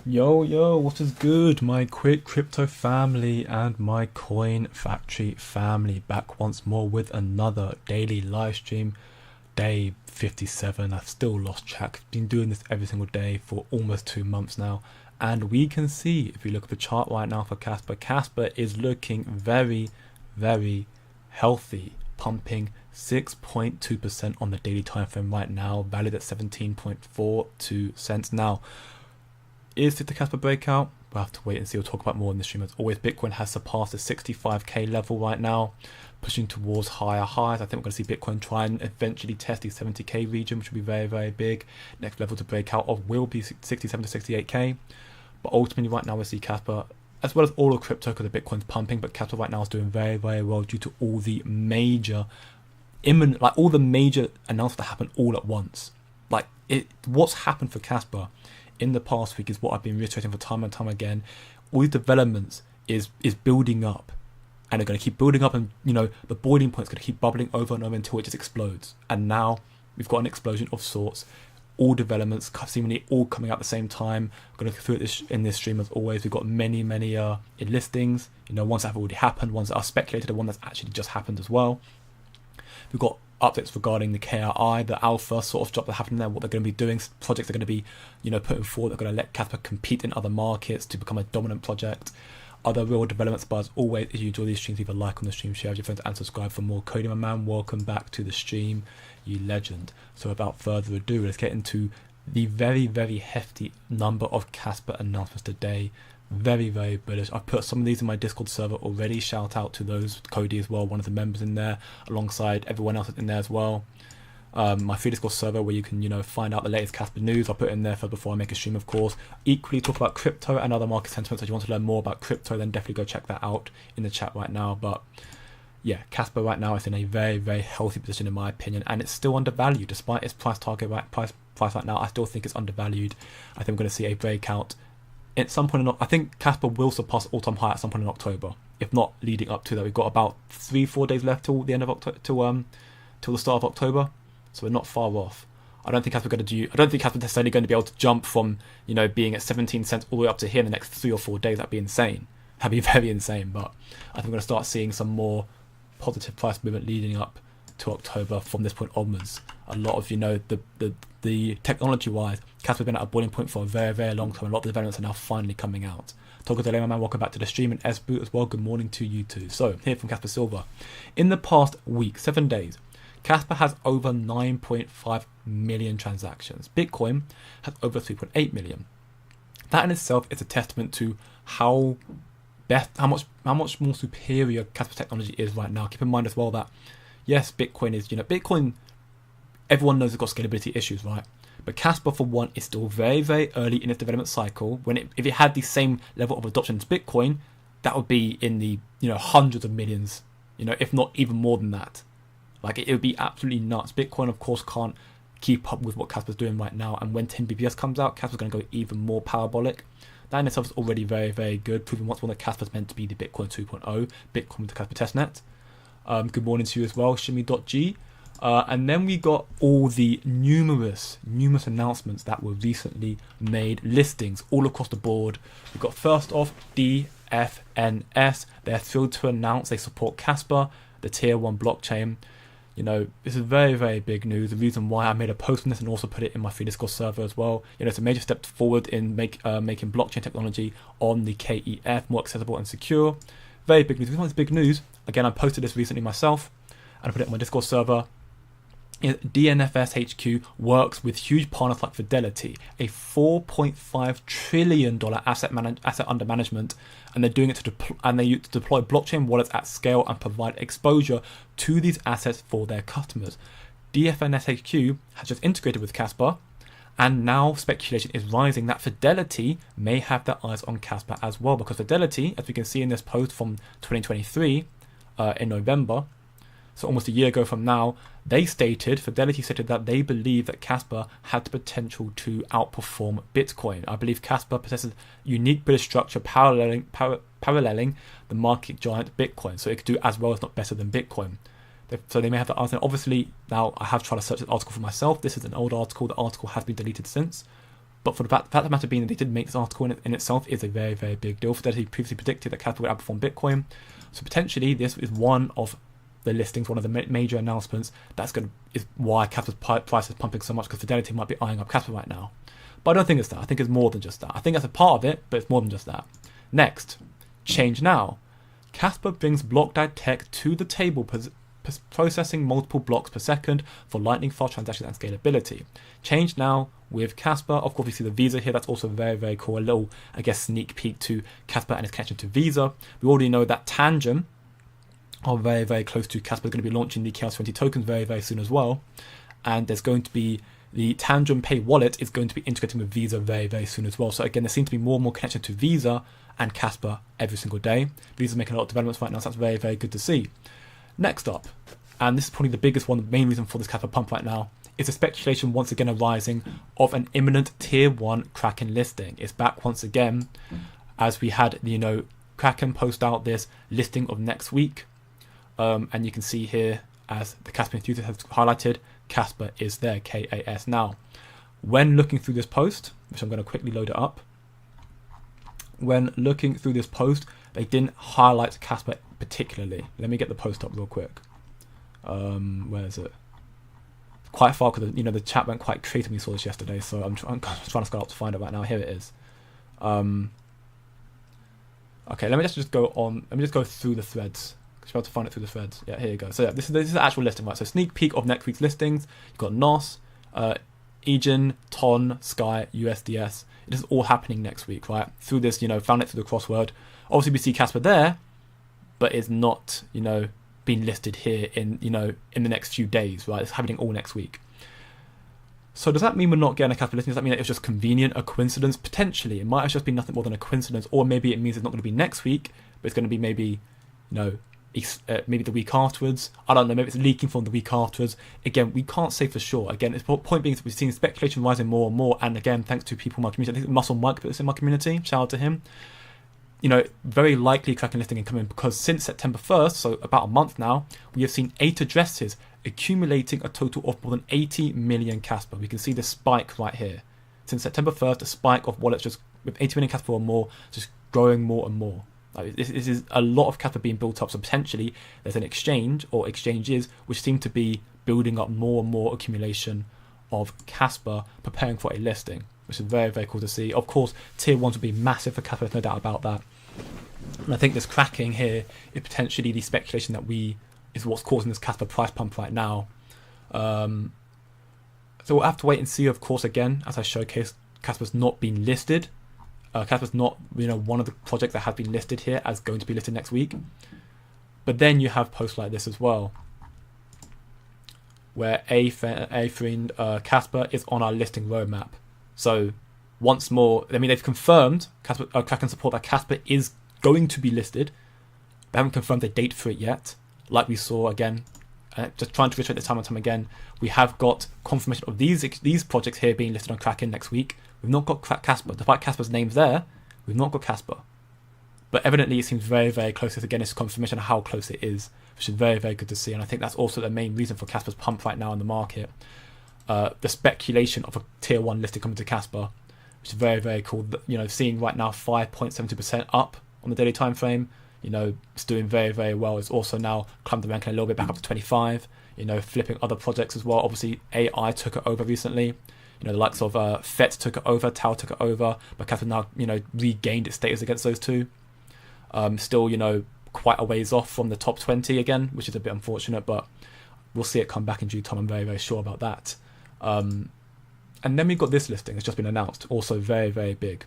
Yo, what is good, my quick crypto family and my coin factory family? Back once more with another daily live stream, day 57. I've still lost track. Been doing this every single day for almost 2 months now. And we can see, if we look at the chart right now for Casper, Casper is looking very healthy, pumping 6.2% on the daily time frame right now, valued at 17.42 cents. Now, is it the Casper breakout? We'll have to wait and see. We'll talk about more in the stream. As always, Bitcoin has surpassed the 65k level right now, pushing towards higher highs. I think we're going to see Bitcoin try and eventually test the 70k region, which will be very big. Next level to break out of will be 67 to 68k. But ultimately, right now, we see Casper, as well as all of crypto, because the Bitcoin's pumping, but Casper right now is doing very well due to all the major all the major announcements that happen all at once. What's happened for Casper in the past week is what I've been reiterating for time and time again. All these developments is building up, and they're going to keep building up, and the boiling point is going to keep bubbling over and over until it just explodes. And now we've got an explosion of sorts. All developments seemingly all coming out at the same time. I'm going to go through this in this stream as always. We've got many listings, ones that have already happened, ones that are speculated, and one that's actually just happened as well. We've got updates regarding the KRI, the alpha sort of drop that happened there, what they're going to be doing, projects they're going to be, putting forward. They're going to let Casper compete in other markets to become a dominant project. Other real developments, but as always, if you enjoy these streams, leave a like on the stream, share with your friends, and subscribe for more. Cody, my man, welcome back to the stream, you legend. So without further ado, let's get into the very hefty number of Casper announcements today. Very bullish. I've put some of these in my Discord server already. Shout out to those, Cody as well, one of the members in there, alongside everyone else in there as well. My free Discord server where you can find out the latest Casper news. I'll put it in there before I make a stream, of course. Equally talk about crypto and other market sentiments. If you want to learn more about crypto, then definitely go check that out in the chat right now. But yeah, Casper right now is in a very healthy position in my opinion, and it's still undervalued despite its price target price right now. I still think it's undervalued. I think we're going to see a breakout at some point I think Casper will surpass all-time high at some point in October, if not leading up to that. We've got about 3-4 days left till the end of October, till the start of October, so we're not far off. I don't think Casper necessarily going to be able to jump from being at 17 cents all the way up to here in the next 3 or 4 days. That'd be insane. That'd be very insane. But I think we're going to start seeing some more positive price movement leading up to October from this point onwards. A lot of the technology-wise, Casper's been at a boiling point for a very long time. A lot of the developments are now finally coming out. Talk to my man, welcome back to the stream, and S-Boot as well, good morning to you too. So, here from Casper Silver. In the past week, 7 days, Casper has over 9.5 million transactions. Bitcoin has over 3.8 million. That in itself is a testament to how much more superior Casper technology is right now. Keep in mind as well that, yes, Bitcoin is, Bitcoin, everyone knows it's got scalability issues, right? But Casper, for one, is still very early in its development cycle. If it had the same level of adoption as Bitcoin, that would be in the hundreds of millions, if not even more than that. It would be absolutely nuts. Bitcoin, of course, can't keep up with what Casper's doing right now. And when 10 BPS comes out, Casper's going to go even more parabolic. That in itself is already very good, proving once more that Casper's meant to be the Bitcoin 2.0, Bitcoin with the Casper testnet. Good morning to you as well, Shimmy.g. And then we got all the numerous announcements that were recently made, listings all across the board. We got first off DFNS. They're thrilled to announce they support Casper, the tier 1 blockchain. This is very big news. The reason why I made a post on this and also put it in my free Discord server as well. It's a major step forward in making blockchain technology on the KEF more accessible and secure. Very big news. If you want this big news, again, I posted this recently myself and I put it on my Discord server. DNFS HQ works with huge partners like Fidelity, a $4.5 trillion asset under management, and they're doing it to deploy blockchain wallets at scale and provide exposure to these assets for their customers. DFNS HQ has just integrated with Casper, and now speculation is rising that Fidelity may have their eyes on Casper as well, because Fidelity, as we can see in this post from 2023 in November, so almost a year ago from now, Fidelity stated that they believe that Casper had the potential to outperform Bitcoin. I believe Casper possesses unique bit of structure paralleling the market giant Bitcoin, so it could do as well as not better than Bitcoin. So they may have that answer. Obviously, now I have tried to search this article for myself. This is an old article. The article has been deleted since. But for the fact of the matter being that they did make this article in itself is a very, very big deal. Fidelity previously predicted that Kaspa would outperform Bitcoin. So potentially this is one of the listings, one of the major announcements is why Kaspa's price is pumping so much, because Fidelity might be eyeing up Kaspa right now. But I don't think it's that. I think it's more than just that. I think that's a part of it, but it's more than just that. Next, change now. Kaspa brings block Dydx to the table, processing multiple blocks per second for lightning fast transactions and scalability. Change now with Kaspa. Of course, we see the Visa here. That's also very, very cool. A little, I guess, sneak peek to Kaspa and its connection to Visa. We already know that Tangent are very, very close to Kaspa. Going to be launching the KS20 tokens very, very soon as well. And there's going to be the Tangent Pay wallet is going to be integrating with Visa very, very soon as well. So again, there seems to be more and more connection to Visa and Kaspa every single day. Visa's making a lot of developments right now, so that's very, very good to see. Next up, and this is probably the biggest one, the main reason for this Kaspa pump right now, is the speculation once again arising of an imminent tier 1 Kraken listing. It's back once again, as we had, Kraken post out this listing of next week. And you can see here, as the Kaspa enthusiast has highlighted, Kaspa is there, KAS. Now, when looking through this post, which I'm going to quickly load it up, when looking through this post, they didn't highlight Kaspa particularly. Let me get the post up real quick. Where is it? Quite far, because the chat went quite crazy when we saw this yesterday, so I'm trying to scroll up to find it right now. Here it is. Okay, let me just go on. Let me just go through the threads. Should be able to find it through the threads. Yeah, here you go. So yeah, this is the actual listing, right? So sneak peek of next week's listings. You've got NOS, Egen, TON, Sky, USDS. It is all happening next week, right? Through this, found it through the crossword. Obviously, we see Kaspa there, but it's not, being listed here in the next few days, right? It's happening all next week. So does that mean we're not getting a Kaspa listing? Does that mean that it was just convenient, a coincidence? Potentially. It might have just been nothing more than a coincidence, or maybe it means it's not going to be next week, but it's going to be maybe, maybe the week afterwards. I don't know, maybe it's leaking from the week afterwards. Again, we can't say for sure. Again, the point being is we've seen speculation rising more and more, and again, thanks to people in my community. I think Muscle Mike put this in my community, shout out to him. Very likely Kraken listing incoming, because since September 1st, so about a month now, we have seen 8 addresses accumulating a total of more than 80 million Kaspa. We can see the spike right here. Since September 1st, a spike of wallets just with 80 million Kaspa or more, just growing more and more. This is a lot of Kaspa being built up, so potentially there's an exchange or exchanges which seem to be building up more and more accumulation of Kaspa, preparing for a listing, which is very, very cool to see. Of course, tier 1s will be massive for Kaspa, there's no doubt about that. And I think this cracking here is potentially the speculation that is what's causing this Kaspa price pump right now. So we'll have to wait and see, of course, again, as I showcased, Kaspa's not been listed. Kaspa's not, one of the projects that has been listed here as going to be listed next week. But then you have posts like this as well, where Kaspa is on our listing roadmap. So once more, they've confirmed Kraken support that Kaspa is going to be listed. They haven't confirmed the date for it yet. Like we saw again, just trying to reiterate this time and time again, we have got confirmation of these projects here being listed on Kraken next week. We've not got Kaspa. Despite Kaspa's name's there, we've not got Kaspa. But evidently it seems very, very close. Again, it's confirmation of how close it is, which is very, very good to see. And I think that's also the main reason for Kaspa's pump right now in the market. The speculation of a tier 1 listing coming to Kaspa, which is very, very cool. Seeing right now 5.72% up on the daily time frame. It's doing very, very well. It's also now climbed the ranking a little bit back up to 25. Flipping other projects as well. Obviously, AI took it over recently. The likes of FET took it over, Tau took it over, but Kaspa now, regained its status against those two. Still, quite a ways off from the top 20 again, which is a bit unfortunate, but we'll see it come back in due time. I'm very, very sure about that. And then we've got this listing. It's just been announced. Also very, very big.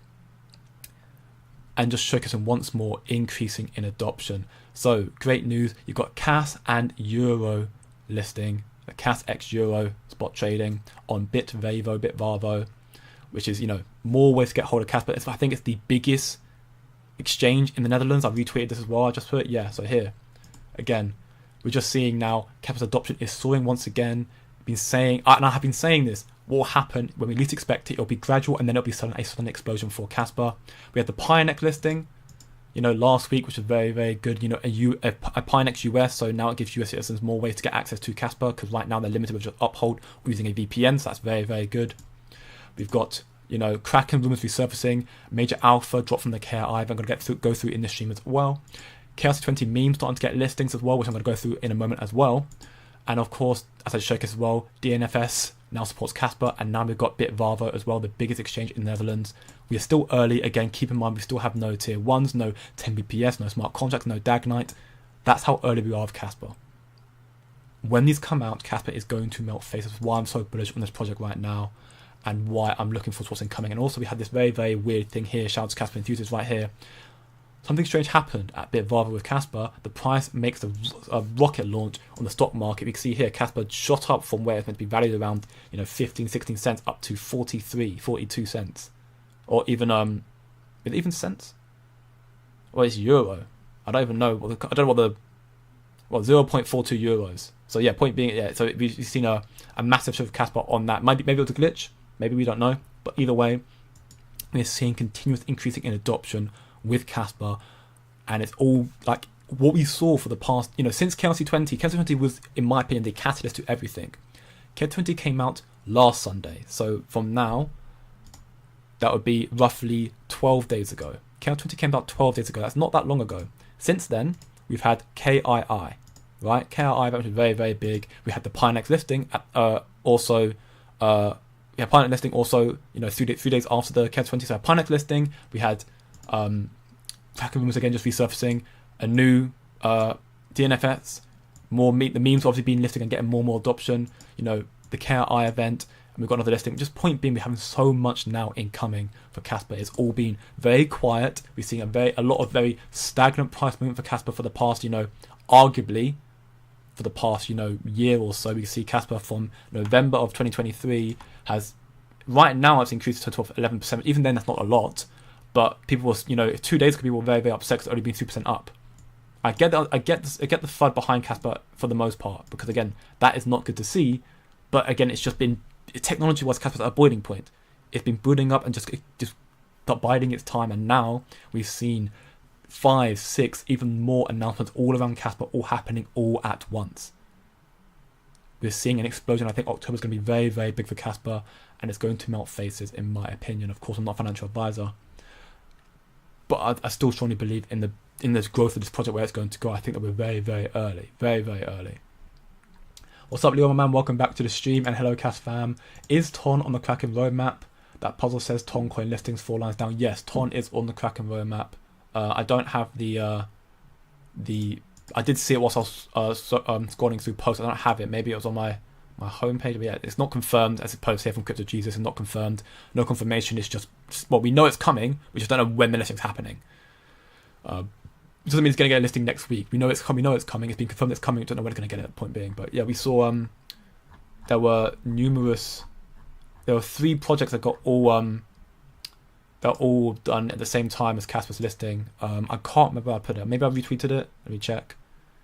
And just showcasing once more, increasing in adoption. So, great news. You've got Kas and Euro listing. The Kas X Euro spot trading on Bitvavo, which is, more ways to get hold of Kas. But I think it's the biggest exchange in the Netherlands. I retweeted this as well. I just put, so here. Again, we're just seeing now Kaspa's adoption is soaring once again. And I have been saying this, what will happen when we least expect it. It'll be gradual, and then it'll be a sudden explosion for Kaspa. We had the Pionex listing, last week, which was very, very good. A Pionex US, so now it gives US citizens more ways to get access to Kaspa, because right now they're limited with just Uphold or using a VPN, so that's very, very good. We've got, You know, Kraken rumors resurfacing, major alpha drop from the KI. I'm going to go through in the stream as well. KRC20 memes starting to get listings as well, which I'm going to go through in a moment as well. And of course, as I showcased as well, DNFS now supports Kaspa, and now we've got Bitvavo as well, the biggest exchange in the Netherlands. We are still early. Again, keep in mind we still have no tier 1s, no 10 BPS, no smart contracts, no Dagnite. That's how early we are with Kaspa. When these come out, Kaspa is going to melt faces. That's why I'm so bullish on this project right now, and why I'm looking for what's incoming. And also, we had this very, very weird thing here. Shout out to Kaspa Enthusiasts right here. Something strange happened at Bitvavo with Kaspa. The price makes a rocket launch on the stock market. We can see here Kaspa shot up from where it's meant to be valued around 15, 16 cents up to 43, 42 cents, or even is it even cents? Well, it's euro. I don't even know. I don't know what 0.42 euros. So yeah, point being, yeah. So we've seen a massive shift of Kaspa on that. Maybe it was a glitch. Maybe we don't know. But either way, we're seeing continuous increasing in adoption with Kaspa, and it's all like what we saw for the past, since KRC20. KRC20 was, in my opinion, the catalyst to everything. KRC20 came out last Sunday, so from now, that would be roughly 12 days ago. KRC20 came out 12 days ago. That's not that long ago. Since then, we've had KII, right? KII, that was very, very big. We had the Pinex listing, also. We had Pinex listing also, 3 days after the KRC20. So Pinex listing, we had Kraken rumors again just resurfacing, a new DNFS, the memes obviously being listed and getting more and more adoption, the KI event, and we've got another listing. Just point being, we're having so much now incoming for Kaspa. It's all been very quiet. We've seen a lot of very stagnant price movement for Kaspa for the past, arguably for the past, year or so. We can see Kaspa from November of 2023 has, right now it's increased to 11%. Even then, that's not a lot. But people was, 2 days ago, people were very, very upset because it's only been 2% up. I get the FUD behind Kaspa for the most part, because again, that is not good to see. But again, it's just been, technology-wise, Kaspa's at a boiling point. It's been building up and just biding its time, and now we've seen 5, 6, even more announcements all around Kaspa, all happening all at once. We're seeing an explosion. I think October is going to be very, very big for Kaspa, and it's going to melt faces, in my opinion. Of course, I'm not a financial advisor, but I still strongly believe in this growth of this project, where it's going to go. I think that we're very, very early. Very, very early. What's up, Leo, my man? Welcome back to the stream, and hello, Kas fam. Is Ton on the Kraken roadmap? That puzzle says Ton coin listings 4 lines down. Yes, Ton is on the Kraken roadmap. I don't have the I did see it whilst I was scrolling through posts. I don't have it. Maybe it was on my homepage, but yeah, it's not confirmed, as it posts here from Crypto Jesus. It's not confirmed. No confirmation. It's just, well, we know it's coming. We just don't know when the listing's happening. It doesn't mean it's going to get a listing next week. We know it's coming. It's been confirmed it's coming. We don't know when it's going to get it, point being. But yeah, we saw there were 3 projects that got they're all done at the same time as Kaspa's listing. I can't remember where I put it. Maybe I retweeted it. Let me check.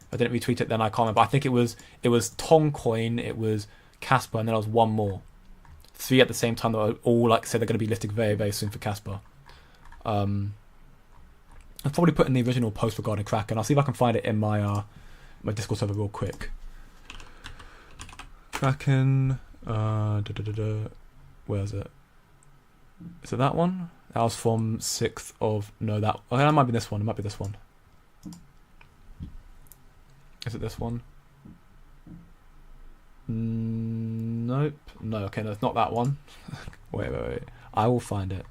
If I didn't retweet it, then I can't remember. I think it was Toncoin, it was Kaspa, and then there was one more. 3 at the same time that were all said they're going to be listed very, very soon for Kaspa. I've probably put in the original post regarding Kraken. I'll see if I can find it in my my Discord server real quick. Kraken, where is it? Is it that one? That was from 6th of, no, that might be this one. It might be this one. Is it this one? Nope. No, okay, no, it's not that one. wait. I will find it.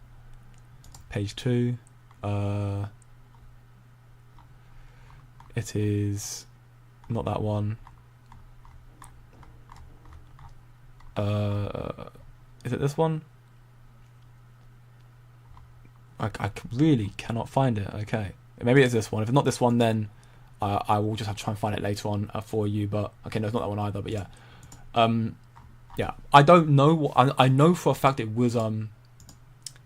Page 2. It is not that one. Is it this one? I really cannot find it. Okay, maybe it's this one. If it's not this one, then I will just have to try and find it later on for you. But okay, no, it's not that one either. But yeah, yeah, I don't know. I know for a fact it was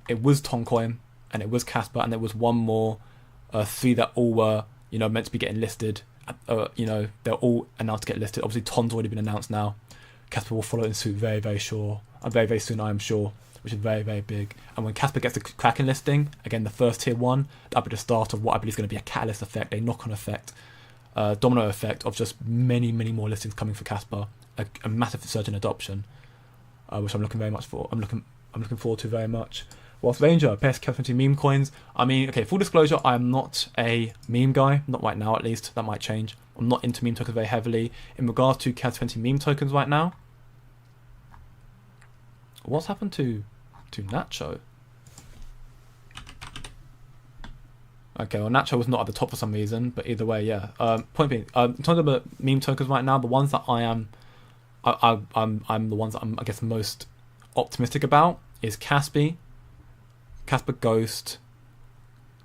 Toncoin, and it was Kaspa, and there was one more, 3 that all were meant to be getting listed. They're all announced to get listed. Obviously, Ton's already been announced now. Kaspa will follow in suit very, very sure. Very, very soon, I am sure, which is very, very big. And when Kaspa gets the Kraken listing, again, the first tier 1, that'll be the start of what I believe is going to be a catalyst effect, a knock-on effect, domino effect of just many, many more listings coming for Kaspa, a massive surge in adoption, which I'm looking very much for. I'm looking I'm looking forward to very much. Whilst Ranger, best Cas20 meme coins. I mean, okay, full disclosure, I'm not a meme guy, not right now at least. That might change. I'm not into meme tokens very heavily. In regards to Cas20 meme tokens right now, what's happened to Nacho? Okay, well, Nacho was not at the top for some reason, but either way, yeah. Point being, in terms of the meme tokens right now, the ones that I'm the ones that I'm, I guess, most optimistic about is Caspi, Ghost.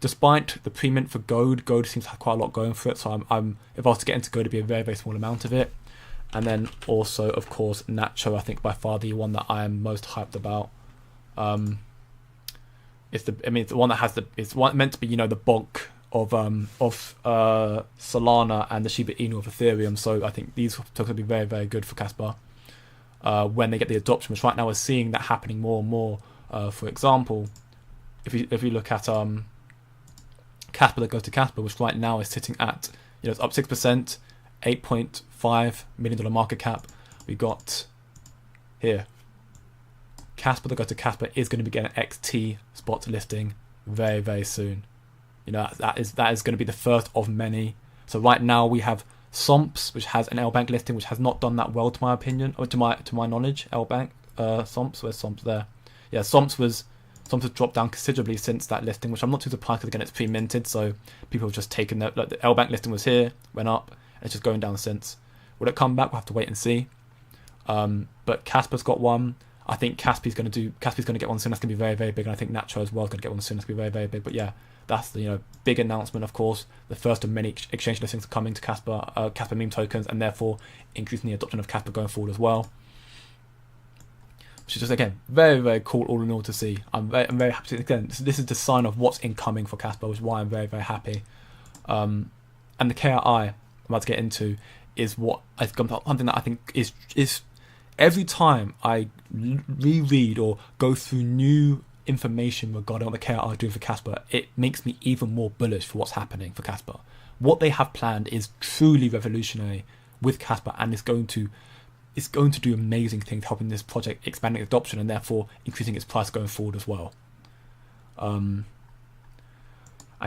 Despite the pre-mint for Gold seems to have quite a lot going for it, so I'm if I was to get into Gold, it'd be a very, very small amount of it. And then also, of course, Nacho, I think by far the one that I am most hyped about. It's the one that has it's one meant to be, the bulk of Solana and the Shiba Inu of Ethereum. So I think these tokens will be very, very good for Kaspa when they get the adoption, which right now we're seeing that happening more and more. For example, if you look at Kaspa that goes to Kaspa, which right now is sitting at it's up 6%, $8.5 million market cap. We got here. Kaspa that goes to Kaspa is going to be getting an XT spot listing very, very soon. That is going to be the first of many. So right now we have Somps, which has an L-Bank listing, which has not done that well to my opinion, or to my knowledge. L-Bank, Somps, where's Somps there? Yeah, Somps has dropped down considerably since that listing, which I'm not too surprised because again it's pre-minted, so people have just taken that. Like the L-Bank listing was here, went up, and it's just going down since. Will it come back? We'll have to wait and see. But Kaspa's got one. I think Caspi's going to get one soon. That's going to be very, very big. And I think Nacho as well is going to get one soon. That's going to be very, very big. But yeah, that's the big announcement, of course. The first of many exchange listings coming to Kaspa meme tokens, and therefore increasing the adoption of Kaspa going forward as well. Which is just, again, very, very cool all in all to see. I'm very happy. Again, this is the sign of what's incoming for Kaspa, which is why I'm very, very happy. And the KRI I'm about to get into is something that I think is every time I reread or go through new information regarding what the KRI are doing for Kaspa, it makes me even more bullish for what's happening for Kaspa. What they have planned is truly revolutionary with Kaspa, and it's going to do amazing things, helping this project expanding adoption and therefore increasing its price going forward as well. And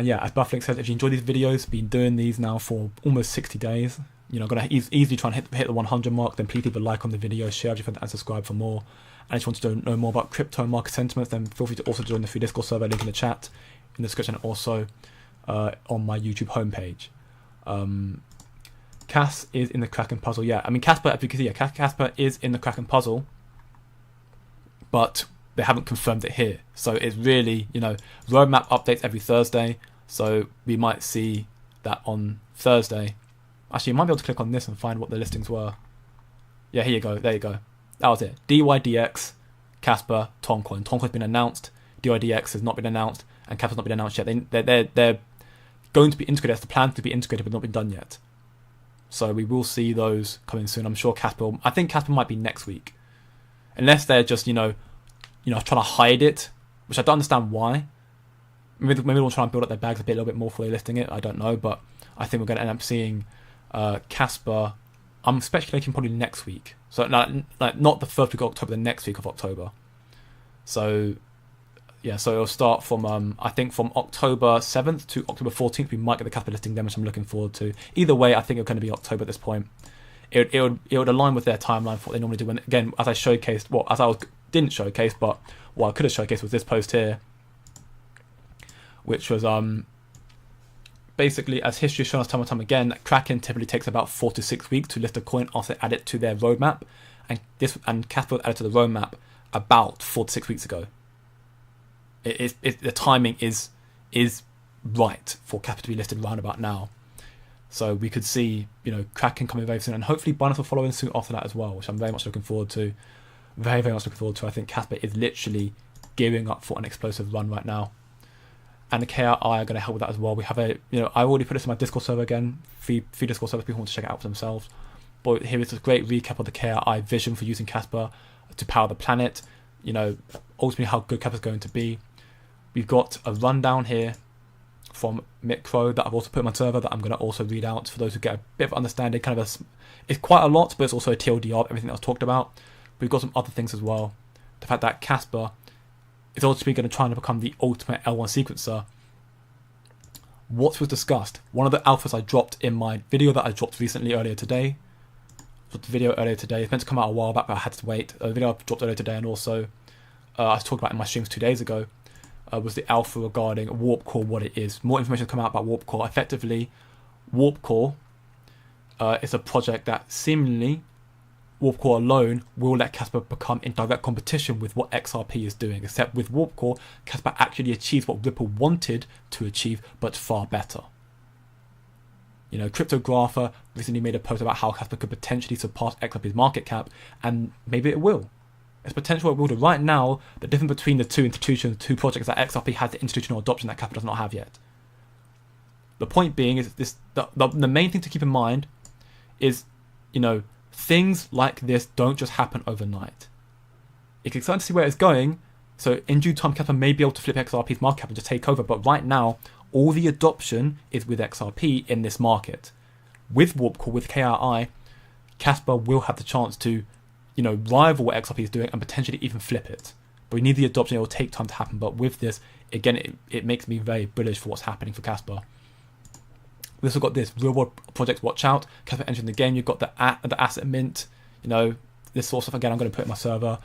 yeah, as Bufflink said, if you enjoy these videos, been doing these now for almost 60 days. I'm going to easily try and hit the 100 mark. Then please leave a like on the video, share with your friends, and subscribe for more. And if you want to know more about crypto and market sentiments, then feel free to also join the free Discord server, link in the chat, in the description, and also on my YouTube homepage. Kas is in the Kraken puzzle. Yeah, I mean, Kaspa, as you can see, Kaspa is in the Kraken puzzle, but they haven't confirmed it here. So it's really, roadmap updates every Thursday. So we might see that on Thursday. Actually, you might be able to click on this and find what the listings were. Yeah, here you go. There you go. That was it. Dydx, Kaspa, Toncoin. Toncoin's been announced. Dydx has not been announced, and Kaspa's not been announced yet. They're going to be integrated. That's the plan to be integrated, but not been done yet. So we will see those coming soon. I'm sure Kaspa. I think Kaspa might be next week, unless they're just trying to hide it, which I don't understand why. Maybe they'll try and build up their bags a little bit more before they're listing it. I don't know, but I think we're going to end up seeing Kaspa. I'm speculating probably next week. So not the first week of October, the next week of October. So yeah, so it'll start from I think from October 7th to October 14th. We might get the Kaspa listing then, which I'm looking forward to. Either way, I think it's going to be October at this point. It would align with their timeline for what they normally do. When again, as I showcased, didn't showcase, but what I could have showcased was this post here, which was basically, as history has shown us time and time again, that Kraken typically takes about 4 to 6 weeks to list a coin after they add it to their roadmap, and Kaspa was added to the roadmap about 4 to 6 weeks ago. The timing is right for Kaspa to be listed around about now. So we could see, Kraken coming very soon, and hopefully Binance will follow in soon after that as well, which I'm very much looking forward to. Very, very much looking forward to. I think Kaspa is literally gearing up for an explosive run right now. And the KRI are going to help with that as well. We have I already put this in my Discord server again, free Discord server, people want to check it out for themselves. But here is a great recap of the KRI vision for using Kaspa to power the planet. Ultimately how good Kaspa is going to be. We've got a rundown here from Micro that I've also put in my server that I'm going to also read out for those who get a bit of understanding. It's quite a lot, but it's also a TLDR of everything that was talked about. But we've got some other things as well. The fact that Kaspa is ultimately going to try and become the ultimate L1 sequencer. What was discussed? One of the alphas I dropped in my video that I dropped earlier today. It's meant to come out a while back, but I had to wait. A video I dropped earlier today, and also I was talking about in my streams 2 days ago, was the alpha regarding Warp Core, what it is. More information has come out about Warp Core. Effectively, Warp Core is a project that seemingly Warp Core alone will let Kaspa become in direct competition with what XRP is doing, except with Warp Core, Kaspa actually achieves what Ripple wanted to achieve, but far better. You know, Cryptographer recently made a post about how Kaspa could potentially surpass XRP's market cap, and maybe it will. It's potential it will do. Right now, the difference between the two institutions, two projects, that XRP has the institutional adoption that Kaspa does not have yet. The point being is this: the main thing to keep in mind is, you know, things like this don't just happen overnight. It's exciting to see where it's going. So in due time, Kaspa may be able to flip XRP's market cap and just take over. But right now, all the adoption is with XRP in this market. With Warp Core, with KRI, Kaspa will have the chance to, you know, rival what XRP is doing and potentially even flip it. But we need the adoption. It will take time to happen. But with this, again, it makes me very bullish for what's happening for Kaspa. We also got this real world projects. Watch out, Kaspa entering the game. You've got the asset mint. You know, this sort of stuff. Again, I'm going to put in my server.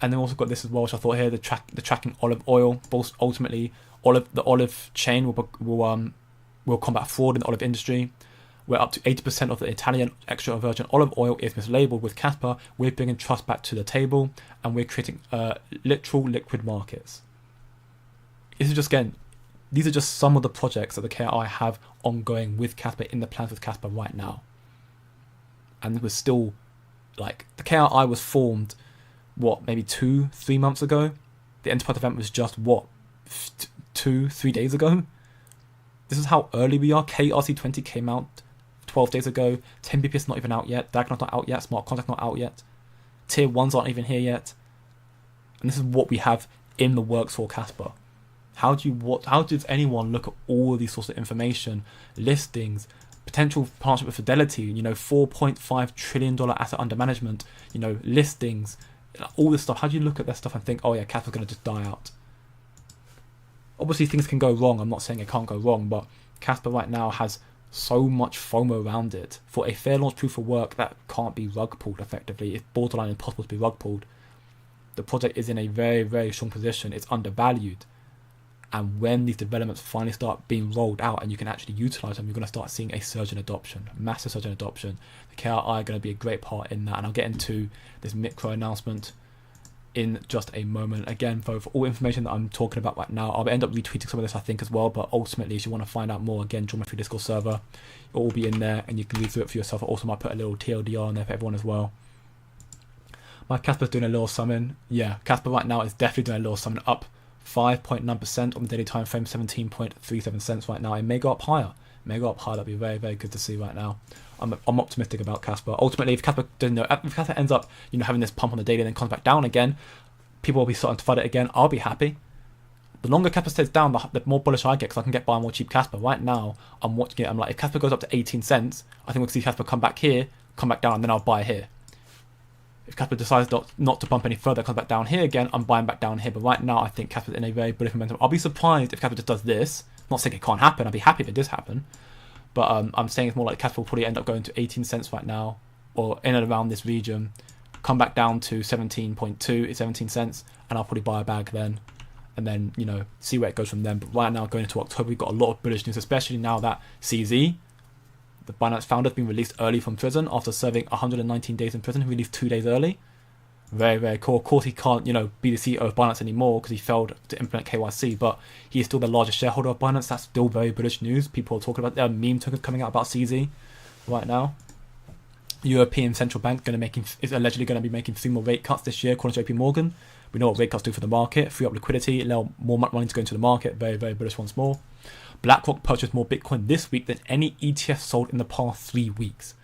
And then we also got this as well, which I thought here, the tracking olive oil. Both ultimately, the olive chain will combat fraud in the olive industry. Where up to 80% of the Italian extra virgin olive oil is mislabeled. With Kaspa, we're bringing trust back to the table, and we're creating literal liquid markets. This is just, again, these are just some of the projects that the KRI have ongoing with Kaspa, in the plans with Kaspa right now. And we're still, like, the KRI was formed, what, maybe 2-3 months ago? The Enterprise event was just, what, 2-3 days ago? This is how early we are. KRC20 came out 12 days ago. 10BPS not even out yet. Diagonal's not out yet. Smart Contract not out yet. Tier 1s aren't even here yet. And this is what we have in the works for Kaspa. How does anyone look at all of these sorts of information, listings, potential partnership with Fidelity, you know, $4.5 trillion asset under management, you know, listings, all this stuff? How do you look at that stuff and think, oh yeah, Kaspa's going to just die out? Obviously things can go wrong. I'm not saying it can't go wrong, but Kaspa right now has so much FOMO around it. For a fair launch proof of work that can't be rug pulled effectively, it's borderline impossible to be rug pulled. The project is in a very, very strong position. It's undervalued. And when these developments finally start being rolled out and you can actually utilize them, you're going to start seeing a surge in adoption, massive surge in adoption. The KRI are going to be a great part in that. And I'll get into this micro announcement in just a moment. Again, for all information that I'm talking about right now, I'll end up retweeting some of this, I think, as well. But ultimately, if you want to find out more, again, join my free Discord server. It'll all be in there and you can read through it for yourself. I also might put a little TLDR in there for everyone as well. My Kaspa's doing a little summon. Yeah, Kaspa right now is definitely doing a little summon, up 5.9% on the daily time frame, 17.37 cents right now. It may go up higher. That'd be very, very good to see right now. I'm optimistic about Kaspa. Ultimately, if Kaspa ends up, you know, having this pump on the daily and then comes back down again, people will be starting to fight it again. I'll be happy. The longer Kaspa stays down, the more bullish I get, because I can get by more cheap Kaspa. Right now, I'm watching it. I'm like, if Kaspa goes up to 18 cents, I think we'll see Kaspa come back here, come back down, and then I'll buy here. If Kaspa decides not to bump any further, comes back down here again, I'm buying back down here. But right now, I think Kaspa's in a very bullish momentum. I'll be surprised if Kaspa just does this. I'm not saying it can't happen. I'll be happy if it does happen. But I'm saying it's more like Kaspa will probably end up going to 18 cents right now, or in and around this region, come back down to 17 cents, and I'll probably buy a bag then. And then, you know, see where it goes from then. But right now, going into October, we've got a lot of bullish news, especially now that CZ, the Binance founder, has been released early from prison after serving 119 days in prison. He released 2 days early. Very, very cool. Of course, he can't, you know, be the CEO of Binance anymore because he failed to implement KYC, but he is still the largest shareholder of Binance. That's still very bullish news. People are talking about their meme tokens coming out about CZ right now. European Central Bank is allegedly going to be making 3 more rate cuts this year, according to JP Morgan. We know what rate cuts do for the market. Free up liquidity, allow more money to go into the market. Very, very bullish once more. BlackRock purchased more Bitcoin this week than any ETF sold in the past 3 weeks.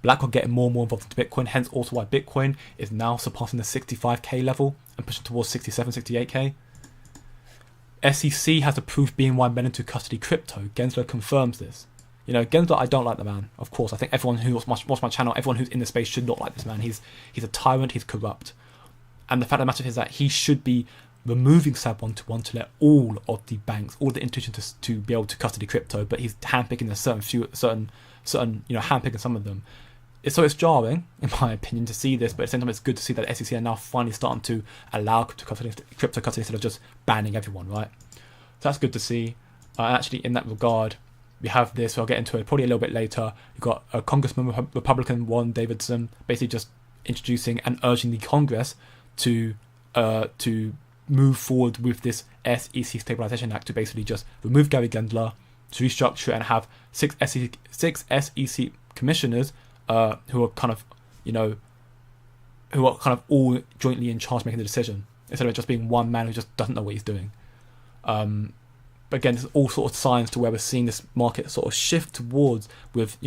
BlackRock getting more and more involved into Bitcoin, hence also why Bitcoin is now surpassing the 65k level and pushing towards 67, 68k. SEC has approved BNY Mellon to custody crypto. Gensler confirms this. You know, Gensler, I don't like the man. Of course, I think everyone who watches my channel, everyone who's in the space should not like this man. He's a tyrant, he's corrupt. And the fact of the matter is that he should be removing SAB 121 to let all of the banks, all the institutions to be able to custody crypto, but he's handpicking certain handpicking some of them. It's jarring, in my opinion, to see this, but at the same time, it's good to see that the SEC are now finally starting to allow crypto custody instead of just banning everyone, right? So that's good to see. Actually, in that regard, we have this. I'll get into it probably a little bit later. You've got a Congressman, Republican Warren Davidson, basically just introducing and urging the Congress to move forward with this SEC Stabilization Act to basically just remove Gary Gendler, to restructure it and have six SEC commissioners who are kind of all jointly in charge making the decision, instead of it just being one man who just doesn't know what he's doing. But again, there's all sorts of signs to where we're seeing this market sort of shift towards with,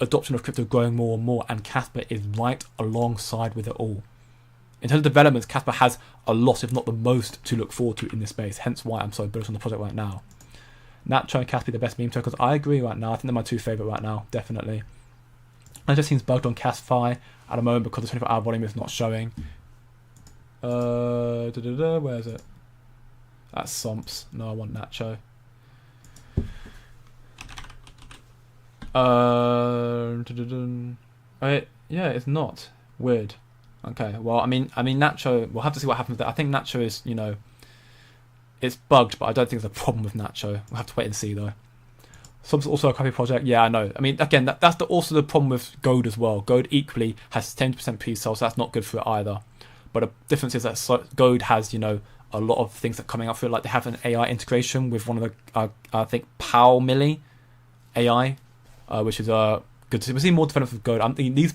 adoption of crypto growing more and more, and Kaspa is right alongside with it all. In terms of developments, Kaspa has a lot, if not the most, to look forward to in this space, hence why I'm so bullish on the project right now. Nacho and Kaspa, the best meme tokens. I agree right now. I think they're my two favourite right now, definitely. It just seems bugged on Cas5 at the moment because the 24-hour volume is not showing. Where is it? That's Somps. No, I want Nacho. Yeah, it's not. Weird. Okay, well, I mean, Nacho, we'll have to see what happens there. I think Nacho is, it's bugged, but I don't think there's a problem with Nacho. We'll have to wait and see, though. Sub's also a copy project. Yeah, I know. I mean, again, that's also the problem with Gold as well. Gold equally has 10% pre-sale, so that's not good for it either. But the difference is that Gold has, a lot of things that are coming up for it. Like they have an AI integration with one of the, I think, Powell Millie AI, which is good to see. We're seeing more development with Gold. I mean, these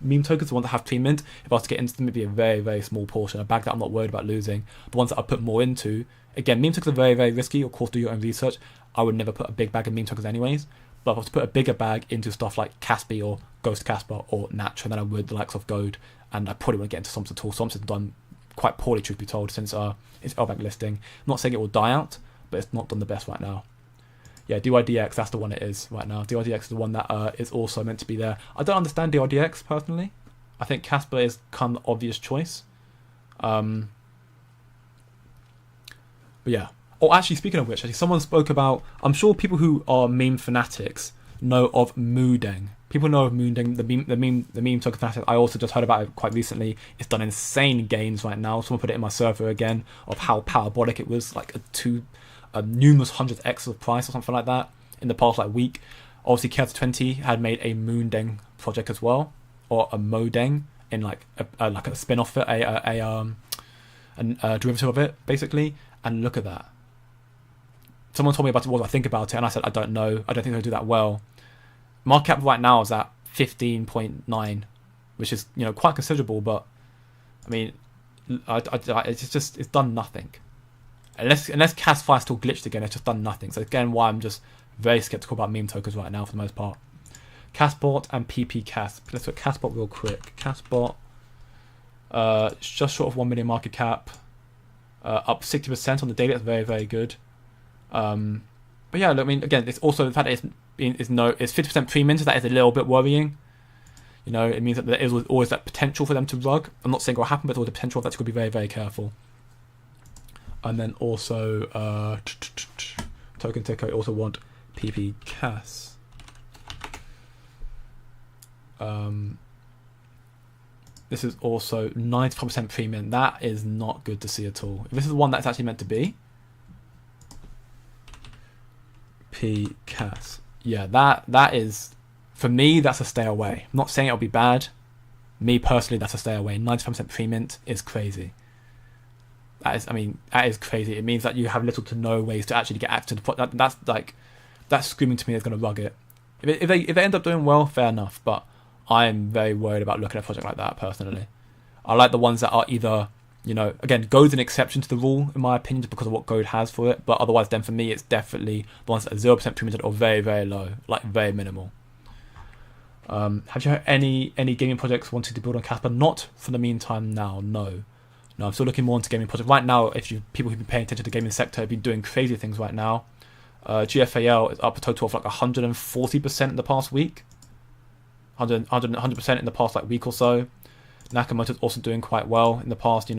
meme tokens, the ones that have pre-mint, if I was to get into them, it'd be a very, very small portion. A bag that I'm not worried about losing. The ones that I put more into, again, meme tokens are very, very risky. Of course, do your own research. I would never put a big bag of meme tokens anyways. But if I was to put a bigger bag into stuff like Kaspi or Ghost Kaspa or Nacho, then I would the likes of Gold. And I probably wouldn't get into Somps at all. Somps has done quite poorly, truth be told, since its LBank listing. I'm not saying it will die out, but it's not done the best right now. Yeah, Dydx, that's the one it is right now. Dydx is the one that is also meant to be there. I don't understand Dydx personally. I think Kaspa is kind of the obvious choice. But yeah. Oh, actually, speaking of which, someone spoke about, I'm sure people who are meme fanatics know of Moodeng. People know of Moodeng, the meme token fanatic. I also just heard about it quite recently. It's done insane gains right now. Someone put it in my server again of how parabolic it was, like numerous hundreds X of price or something like that in the past week. Obviously, Chaos20 had made a Moodeng project as well, or a Modeng in like a spin-off of it, a derivative of it, basically. And look at that. Someone told me about it, what I think about it, and I said, I don't know. I don't think they'll do that well. Market cap right now is at 15.9, which is quite considerable, but I mean, it's done nothing. Unless Cas5 still glitched again, it's just done nothing. So again, why I'm just very skeptical about meme tokens right now for the most part. Casbot and PP Cas. Let's look at Casbot real quick. Casbot, it's just short of 1 million market cap, up 60% on the daily. That's very, very good. But yeah, I mean, again, it's also the fact that it's 50% pre-mint. That is a little bit worrying. It means that there is always that potential for them to rug. I'm not saying it will happen, but there's always the potential of that. You got to be very, very careful. And then also, Token Ticker also want PP Cas. This is also 95% pre-mint. That is not good to see at all. If this is the one that's actually meant to be, P Cas. Yeah, that is, for me, that's a stay away. I'm not saying it'll be bad. Me personally, that's a stay away. 95% pre-mint is crazy. That is crazy. It means that you have little to no ways to actually get access to the product. That's screaming to me it's going to rug it. If they end up doing well, fair enough. But I'm very worried about looking at a project like that personally. I like the ones that are either, again, Gode's an exception to the rule in my opinion, just because of what Gode has for it. But otherwise, then for me, it's definitely the ones that are 0% pre-minted or very, very low, like very minimal. Have you heard any gaming projects wanting to build on Casper? Not for the meantime now, no. No, I'm still looking more into gaming projects. Right now, people who've been paying attention to the gaming sector have been doing crazy things right now. GFAL is up a total of 140% in the past week. 100% in the past week or so. Nakamoto's also doing quite well in the past,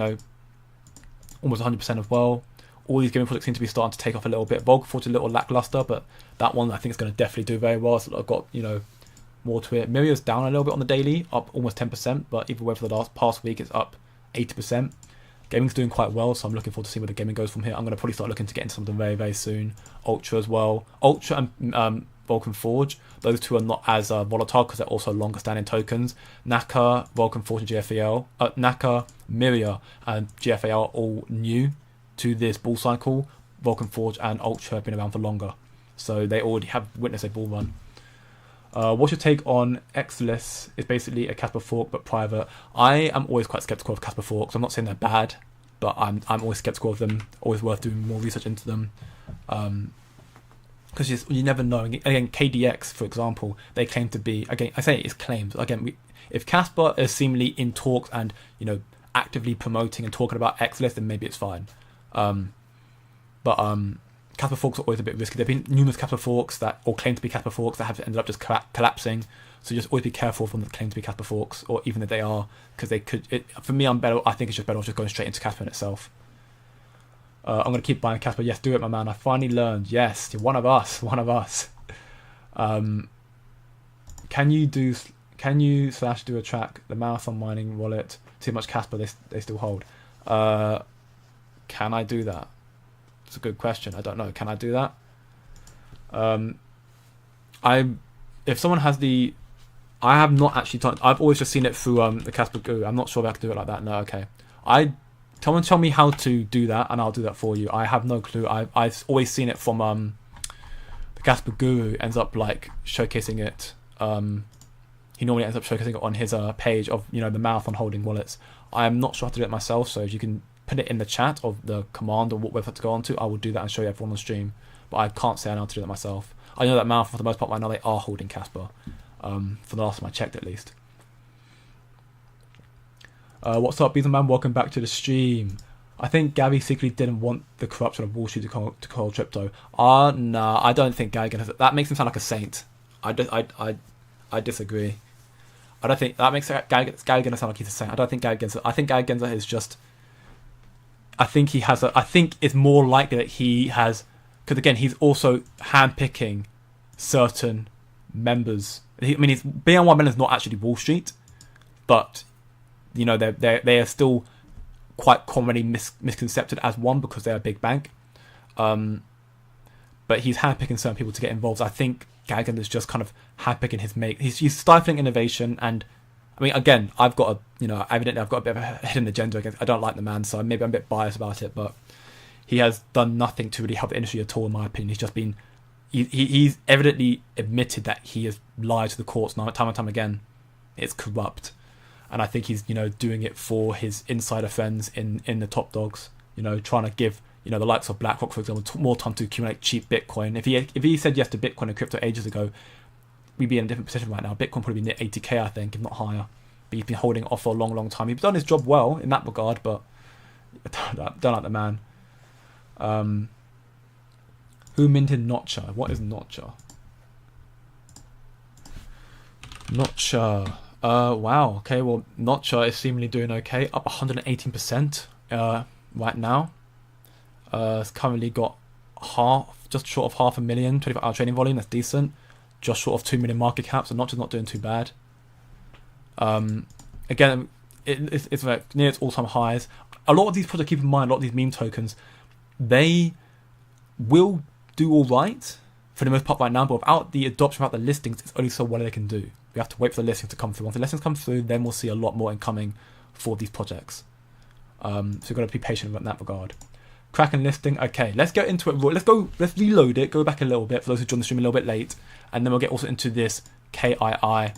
almost 100% as well. All these gaming projects seem to be starting to take off a little bit. Vulcan Forge a little lackluster, but that one I think is going to definitely do very well. So I've got, more to it. Miria's down a little bit on the daily, up almost 10%, but even for the past week, it's up 80%. Gaming's doing quite well, so I'm looking forward to seeing where the gaming goes from here. I'm going to probably start looking to get into something very, very soon. Ultra as well. Ultra and Vulcan Forge, those two are not as volatile because they're also longer standing tokens. Naka, Vulcan Forge and GFAL, Naka, Miria and GFAL are all new to this bull cycle. Vulcan Forge and Ultra have been around for longer, so they already have witnessed a bull run. What's your take on Exilus? It's basically a Kaspa fork but private. I am always quite skeptical of Kaspa forks. I'm not saying they're bad, but I'm always skeptical of them. Always worth doing more research into them, because you never know. Again, KDX, for example, they claim to be, again, I say it's claims. Again, if Kaspa is seemingly in talks and actively promoting and talking about Exilus, then maybe it's fine. But Kaspa forks are always a bit risky. There have been numerous Kaspa forks or claim to be Kaspa forks that have ended up just collapsing. So just always be careful from the claim to be Kaspa forks, or even if they are, because they could. For me, I think it's just better off just going straight into Kaspa in itself. I'm going to keep buying Kaspa. Yes, do it, my man. I finally learned. Yes, you're one of us. One of us. Can you do a track the marathon mining wallet? See how much Kaspa they still hold. Can I do that? It's a good question. I don't know. Can I do that? If someone has I have not actually done. I've always just seen it through the Kaspa Guru. I'm not sure if I can do it like that. No, okay. Someone tell me how to do that, and I'll do that for you. I have no clue. I've always seen it from the Kaspa Guru ends up like showcasing it. He normally ends up showcasing it on his page of the marathon holding wallets. I'm not sure how to do it myself, so if you can put it in the chat of the command or what website to go on to, I will do that and show you everyone on stream. But I can't say I know how to do that myself. I know that marathon for the most part right now they are holding Kaspa. For the last time I checked at least. What's up, Beaselman? Welcome back to the stream. I think Gary secretly didn't want the corruption of Wall Street to control crypto. Nah, I don't think Gary Gensler. That makes him sound like a saint. I disagree. I don't think that makes Gary Gensler sound like he's a saint. I don't think Gary Gensler. I think Gary Gensler is just. I think it's more likely that he has, because again he's also handpicking certain members. His BNY members not actually Wall Street, but they are still quite commonly misconcepted as one because they're a big bank. But he's handpicking certain people to get involved. I think Gagan is just kind of handpicking his mate. He's stifling innovation, and I mean, again, evidently I've got a bit of a hidden agenda against. I don't like the man, so maybe I'm a bit biased about it, but he has done nothing to really help the industry at all, in my opinion. He's just been. He's evidently admitted that he has lied to the courts time and time again. It's corrupt. And I think he's, doing it for his insider friends in the top dogs, trying to give, the likes of BlackRock, for example, more time to accumulate cheap Bitcoin. If he said yes to Bitcoin and crypto ages ago, we'd be in a different position right now. Bitcoin probably be near 80k, I think, if not higher. But he's been holding it off for a long, long time. He's done his job well in that regard, but I don't like the man. Who minted Notcher? What is Notcher? Notcher. Wow. Okay. Well, Notcher is seemingly doing okay. Up 118% right now. It's currently got just short of 500,000 24-hour trading volume. That's decent. Just short of 2 million market cap. So Notcher's not doing too bad. Again, it's like near its all-time highs. A lot of these projects, keep in mind, a lot of these meme tokens, they will do all right for the most part right now, but without the adoption, without the listings, it's only so well they can do. We have to wait for the listings to come through. Once the listings come through, then we'll see a lot more incoming for these projects. So we've got to be patient in that regard. Kraken listing. Okay, let's get into it. Let's reload it. Go back a little bit for those who joined the stream a little bit late, and then we'll get also into this KII,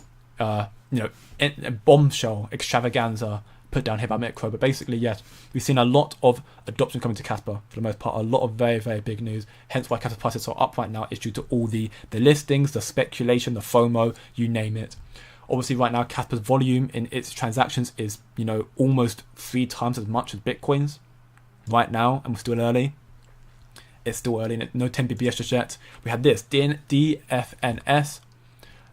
bombshell extravaganza put down here by Micro. But basically, yes, we've seen a lot of adoption coming to Kaspa for the most part. A lot of very, very big news. Hence why Kaspa prices are up right now. Is due to all the listings, the speculation, the FOMO, you name it. Obviously, right now, Kaspa's volume in its transactions is, almost 3 times as much as Bitcoin's right now, and we're still early. It's still early, no 10 BPS just yet. We had this, DFNS.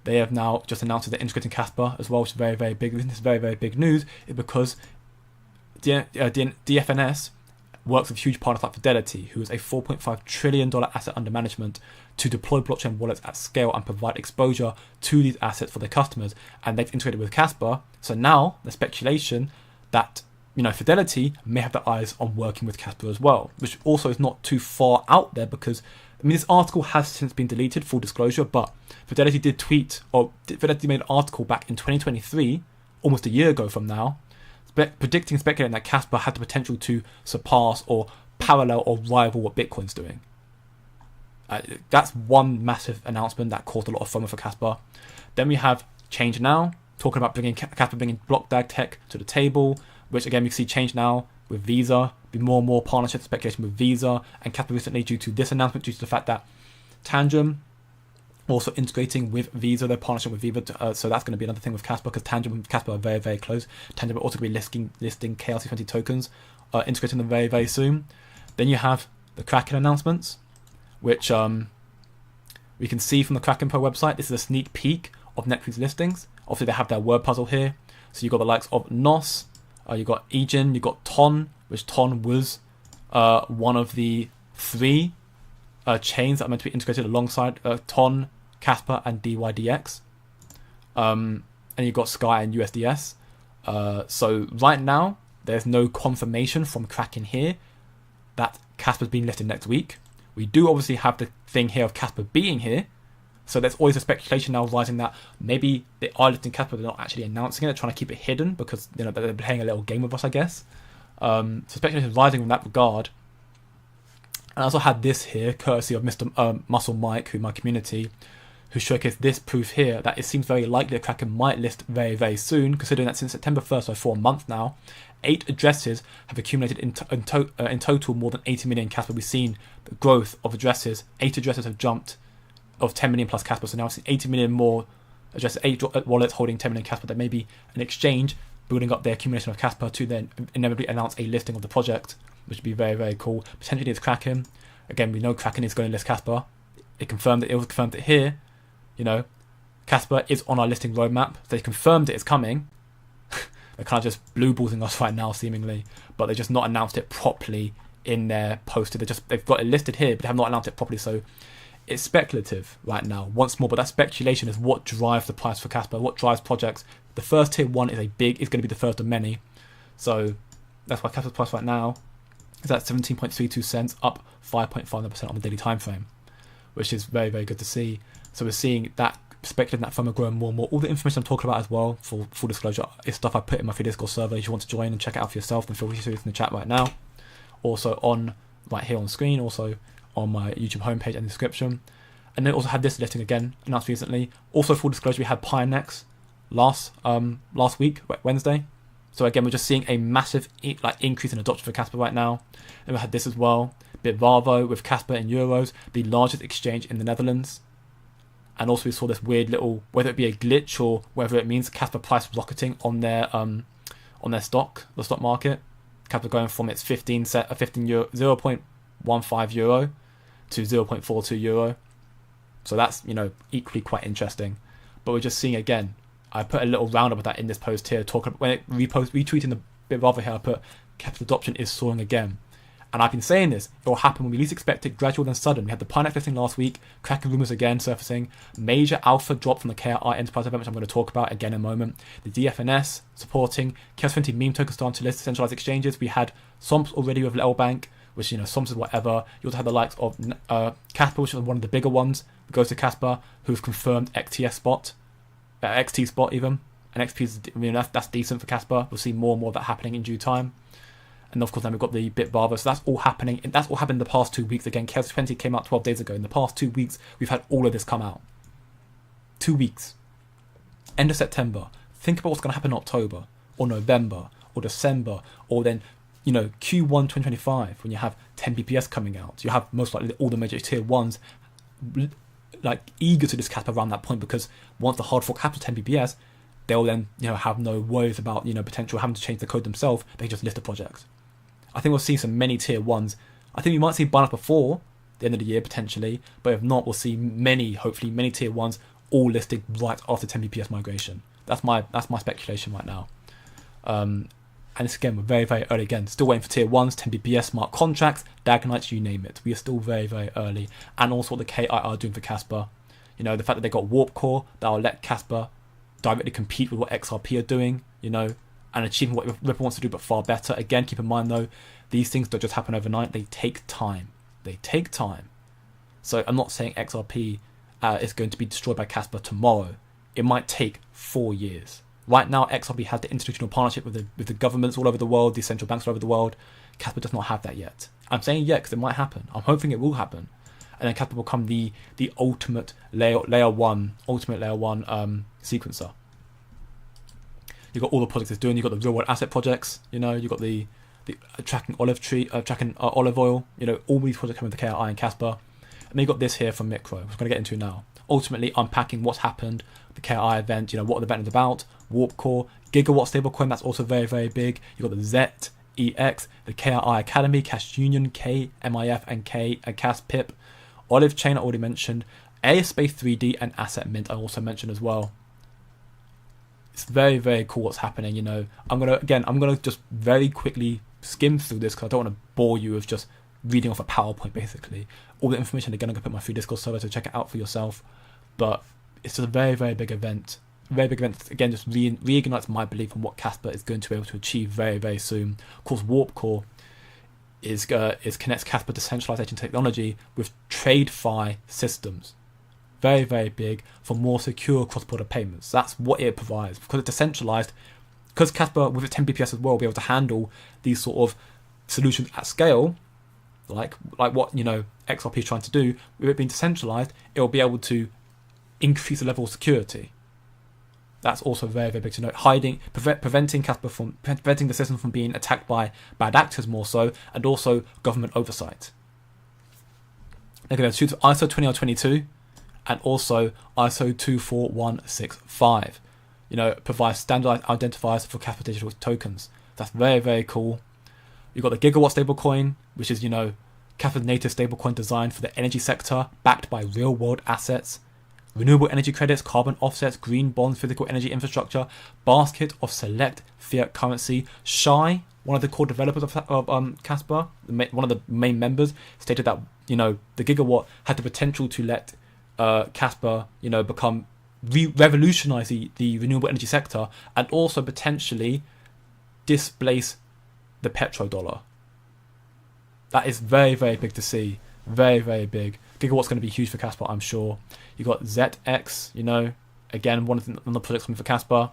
They have now just announced that they're integrating Kaspa as well, which is very, very big. This is very, very big news, is because DFNS works with huge partners like Fidelity, who is a $4.5 trillion asset under management, to deploy blockchain wallets at scale and provide exposure to these assets for their customers. And they've integrated with Kaspa. So now the speculation that, Fidelity may have their eyes on working with Kaspa as well, which also is not too far out there because, this article has since been deleted, full disclosure, but Fidelity did tweet, or Fidelity made an article back in 2023, almost a year ago from now, predicting and speculating that Kaspa had the potential to surpass or parallel or rival what Bitcoin's doing. That's one massive announcement that caused a lot of FOMO for Kaspa. Then we have Change Now, talking about Kaspa bringing Blockdag tech to the table, which again we see Change Now with Visa, be more and more partnership speculation with Visa and Kaspa recently due to this announcement, due to the fact that Tangent also integrating with Visa, their partnership with Visa, so that's going to be another thing with Kaspa, because Tangent and Kaspa are very, very close. Tangent will also be listing KRC20 tokens, integrating them very, very soon. Then you have the Kraken announcements, which we can see from the Kraken Pro website. This is a sneak peek of next week's listings. Obviously, they have their word puzzle here. So you've got the likes of NOS, you've got Egen, you've got Ton, which Ton was one of the 3 chains that are meant to be integrated alongside Ton, Kaspa, and Dydx. And you've got Sky and USDS. So right now, there's no confirmation from Kraken here that Kaspa's being listed next week. We do obviously have the thing here of Kaspa being here. So there's always a speculation now rising that maybe they are listing Kaspa, they're not actually announcing it, they're trying to keep it hidden because they're playing a little game with us, I guess. So speculation is rising in that regard. And I also had this here, courtesy of Mr. Muscle Mike, who my community, who showcased this proof here, that it seems very likely that Kraken might list very, very soon, considering that since September 1st, so for a month now, 8 addresses have accumulated in total more than 80 million Kaspa. We've seen the growth of addresses. 8 addresses have jumped of 10 million plus Kaspa. So now we've seen 80 million more addresses, 8 wallets holding 10 million Kaspa. There may be an exchange building up their accumulation of Kaspa to then inevitably announce a listing of the project, which would be very, very cool. Potentially it's Kraken. Again, we know Kraken is going to list Kaspa. It was confirmed it here. Kaspa is on our listing roadmap. They confirmed it is coming. They're kind of just blue balling us right now, seemingly, but they just not announced it properly in their post. They've got it listed here, but they have not announced it properly. So it's speculative right now, once more. But that speculation is what drives the price for Kaspa, what drives projects. The first tier 1 is going to be the first of many. So that's why Kaspa's price right now is at 17.32 cents, up 5.59% on the daily time frame, which is very, very good to see. So we're seeing that speculating that FOMO growing more and more. All the information I'm talking about as well, for full disclosure, is stuff I put in my free Discord server. If you want to join and check it out for yourself, then feel free to do it in the chat right now. Also right here on screen, also on my YouTube homepage and description. And then also had this listing again, announced recently. Also full disclosure, we had Pinex last week, Wednesday. So again, we're just seeing a massive increase in adoption for Kaspa right now. And we had this as well, Bitvarvo with Kaspa in euros, the largest exchange in the Netherlands. And also we saw this weird little, whether it be a glitch or whether it means Kaspa price rocketing on their stock, the stock market. Kaspa going from its 0.15 euro to 0.42 euro. So that's, equally quite interesting. But we're just seeing again, I put a little roundup of that in this post here, talking when it retweeting the Bitvarvo here, I put Kaspa adoption is soaring again. And I've been saying this, it will happen when we least expect it, gradual then sudden. We had the Pinex listing last week, Kraken rumours again surfacing, major alpha drop from the KRI enterprise event, which I'm going to talk about again in a moment. The DFNS supporting KRC20 meme token starting to list centralized exchanges. We had SOMPs already with Little Bank, which, SOMPs is whatever. You also had the likes of Kaspa, which is one of the bigger ones, goes to Kaspa, who've confirmed XT spot even. And XP is, that's decent for Kaspa. We'll see more and more of that happening in due time. And of course, then we've got the Bitvarvo. So that's all happening. That's all happened in the past 2 weeks. Again, KRC20 came out 12 days ago. In the past 2 weeks, we've had all of this come out. 2 weeks. End of September. Think about what's going to happen in October, or November, or December, or then, Q1 2025, when you have 10 BPS coming out. You have most likely all the major tier 1s eager to list Kaspa around that point, because once the hard fork happens 10 BPS, they'll then have no worries about potential having to change the code themselves. They just list the project. I think we'll see some many tier 1s. I think we might see Binance before the end of the year potentially, but if not, we'll see hopefully many tier 1s all listed right after 10 BPS migration. That's my speculation right now. And And it's, again, we're very, very early again. Still waiting for tier 1s, 10 BPS, smart contracts, Dagonites, you name it. We are still very, very early. And also what the KI are doing for Kaspa. You know, the fact that they got Warp Core, that will let Kaspa directly compete with what XRP are doing, you know, and achieving what Ripple wants to do, but far better. Again, keep in mind, though, these things don't just happen overnight. They take time. They take time. So I'm not saying XRP is going to be destroyed by Kaspa tomorrow. It might take 4 years. Right now, XRP has the institutional partnership with the governments all over the world, the central banks all over the world. Kaspa does not have that yet. I'm saying yet because it might happen. I'm hoping it will happen. And then Kaspa will become the ultimate layer one sequencer. You've got all the projects it's doing. You've got the real world asset projects. You know, you've got the tracking olive oil. You know, all these projects coming with the KI and Kaspa. And then you've got this here from Micro, which I'm going to get into now. Ultimately, unpacking what's happened, the KI event, you know, what the event is about, Warp Core, Gigawatt stablecoin, that's also very, very big. You've got the ZEX, the KI Academy, Cash Union, KMIF, and Kas Pip, Olive Chain, I already mentioned, Airspace 3D, and Asset Mint, I also mentioned as well. It's very, very cool what's happening, you know. I'm going to just very quickly skim through this because I don't want to bore you with just reading off a PowerPoint, basically. All the information, again, I'm going to put my free Discord server, so check it out for yourself. But it's just a very, very big event. Very big event. Again, just reignites my belief in what Kaspa is going to be able to achieve very, very soon. Of course, Warp Core is connects Kaspa decentralization technology with TradeFi systems. Very, very big for more secure cross-border payments. That's what it provides. Because it's decentralized, because Kaspa, with its 10 BPS as well, will be able to handle these sort of solutions at scale, like what, you know, XRP is trying to do. With it being decentralized, it will be able to increase the level of security. That's also very, very big to note. Preventing Kaspa from preventing the system from being attacked by bad actors more so, and also government oversight. They're going to ISO 20022 and also ISO 24165. You know, provides standardized identifiers for Kaspa digital tokens. That's very, very cool. You've got the Gigawatt stablecoin, which is, you know, Kaspa's native stablecoin designed for the energy sector, backed by real-world assets. Renewable energy credits, carbon offsets, green bonds, physical energy infrastructure, basket of select fiat currency. Shai, one of the core developers of Kaspa, one of the main members, stated that, you know, the Gigawatt had the potential to let Kaspa, you know, revolutionize the renewable energy sector and also potentially displace the petrodollar. That is very, very big to see. Very, very big. Gigawatt's going to be huge for Kaspa, I'm sure. You got ZX, you know, again, one of the projects coming for Kaspa.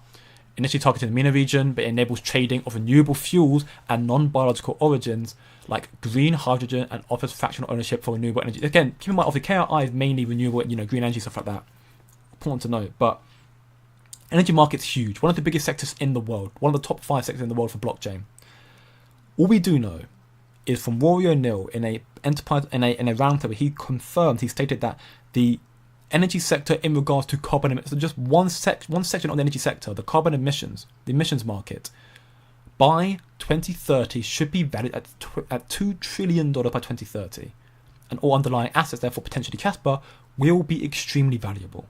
Initially targeting the MENA region, but it enables trading of renewable fuels and non-biological origins like green hydrogen and offers fractional ownership for renewable energy. Again, keep in mind, obviously, KRI is mainly renewable, you know, green energy, stuff like that. Important to note, but energy market's huge. One of the biggest sectors in the world. One of the top 5 sectors in the world for blockchain. All we do know is from Rory O'Neill in a roundtable, he stated that the energy sector in regards to carbon emissions, so just one section of the energy sector, the carbon emissions, the emissions market, by 2030 should be valued at $2 trillion by 2030. And all underlying assets, therefore potentially Kaspa, will be extremely valuable.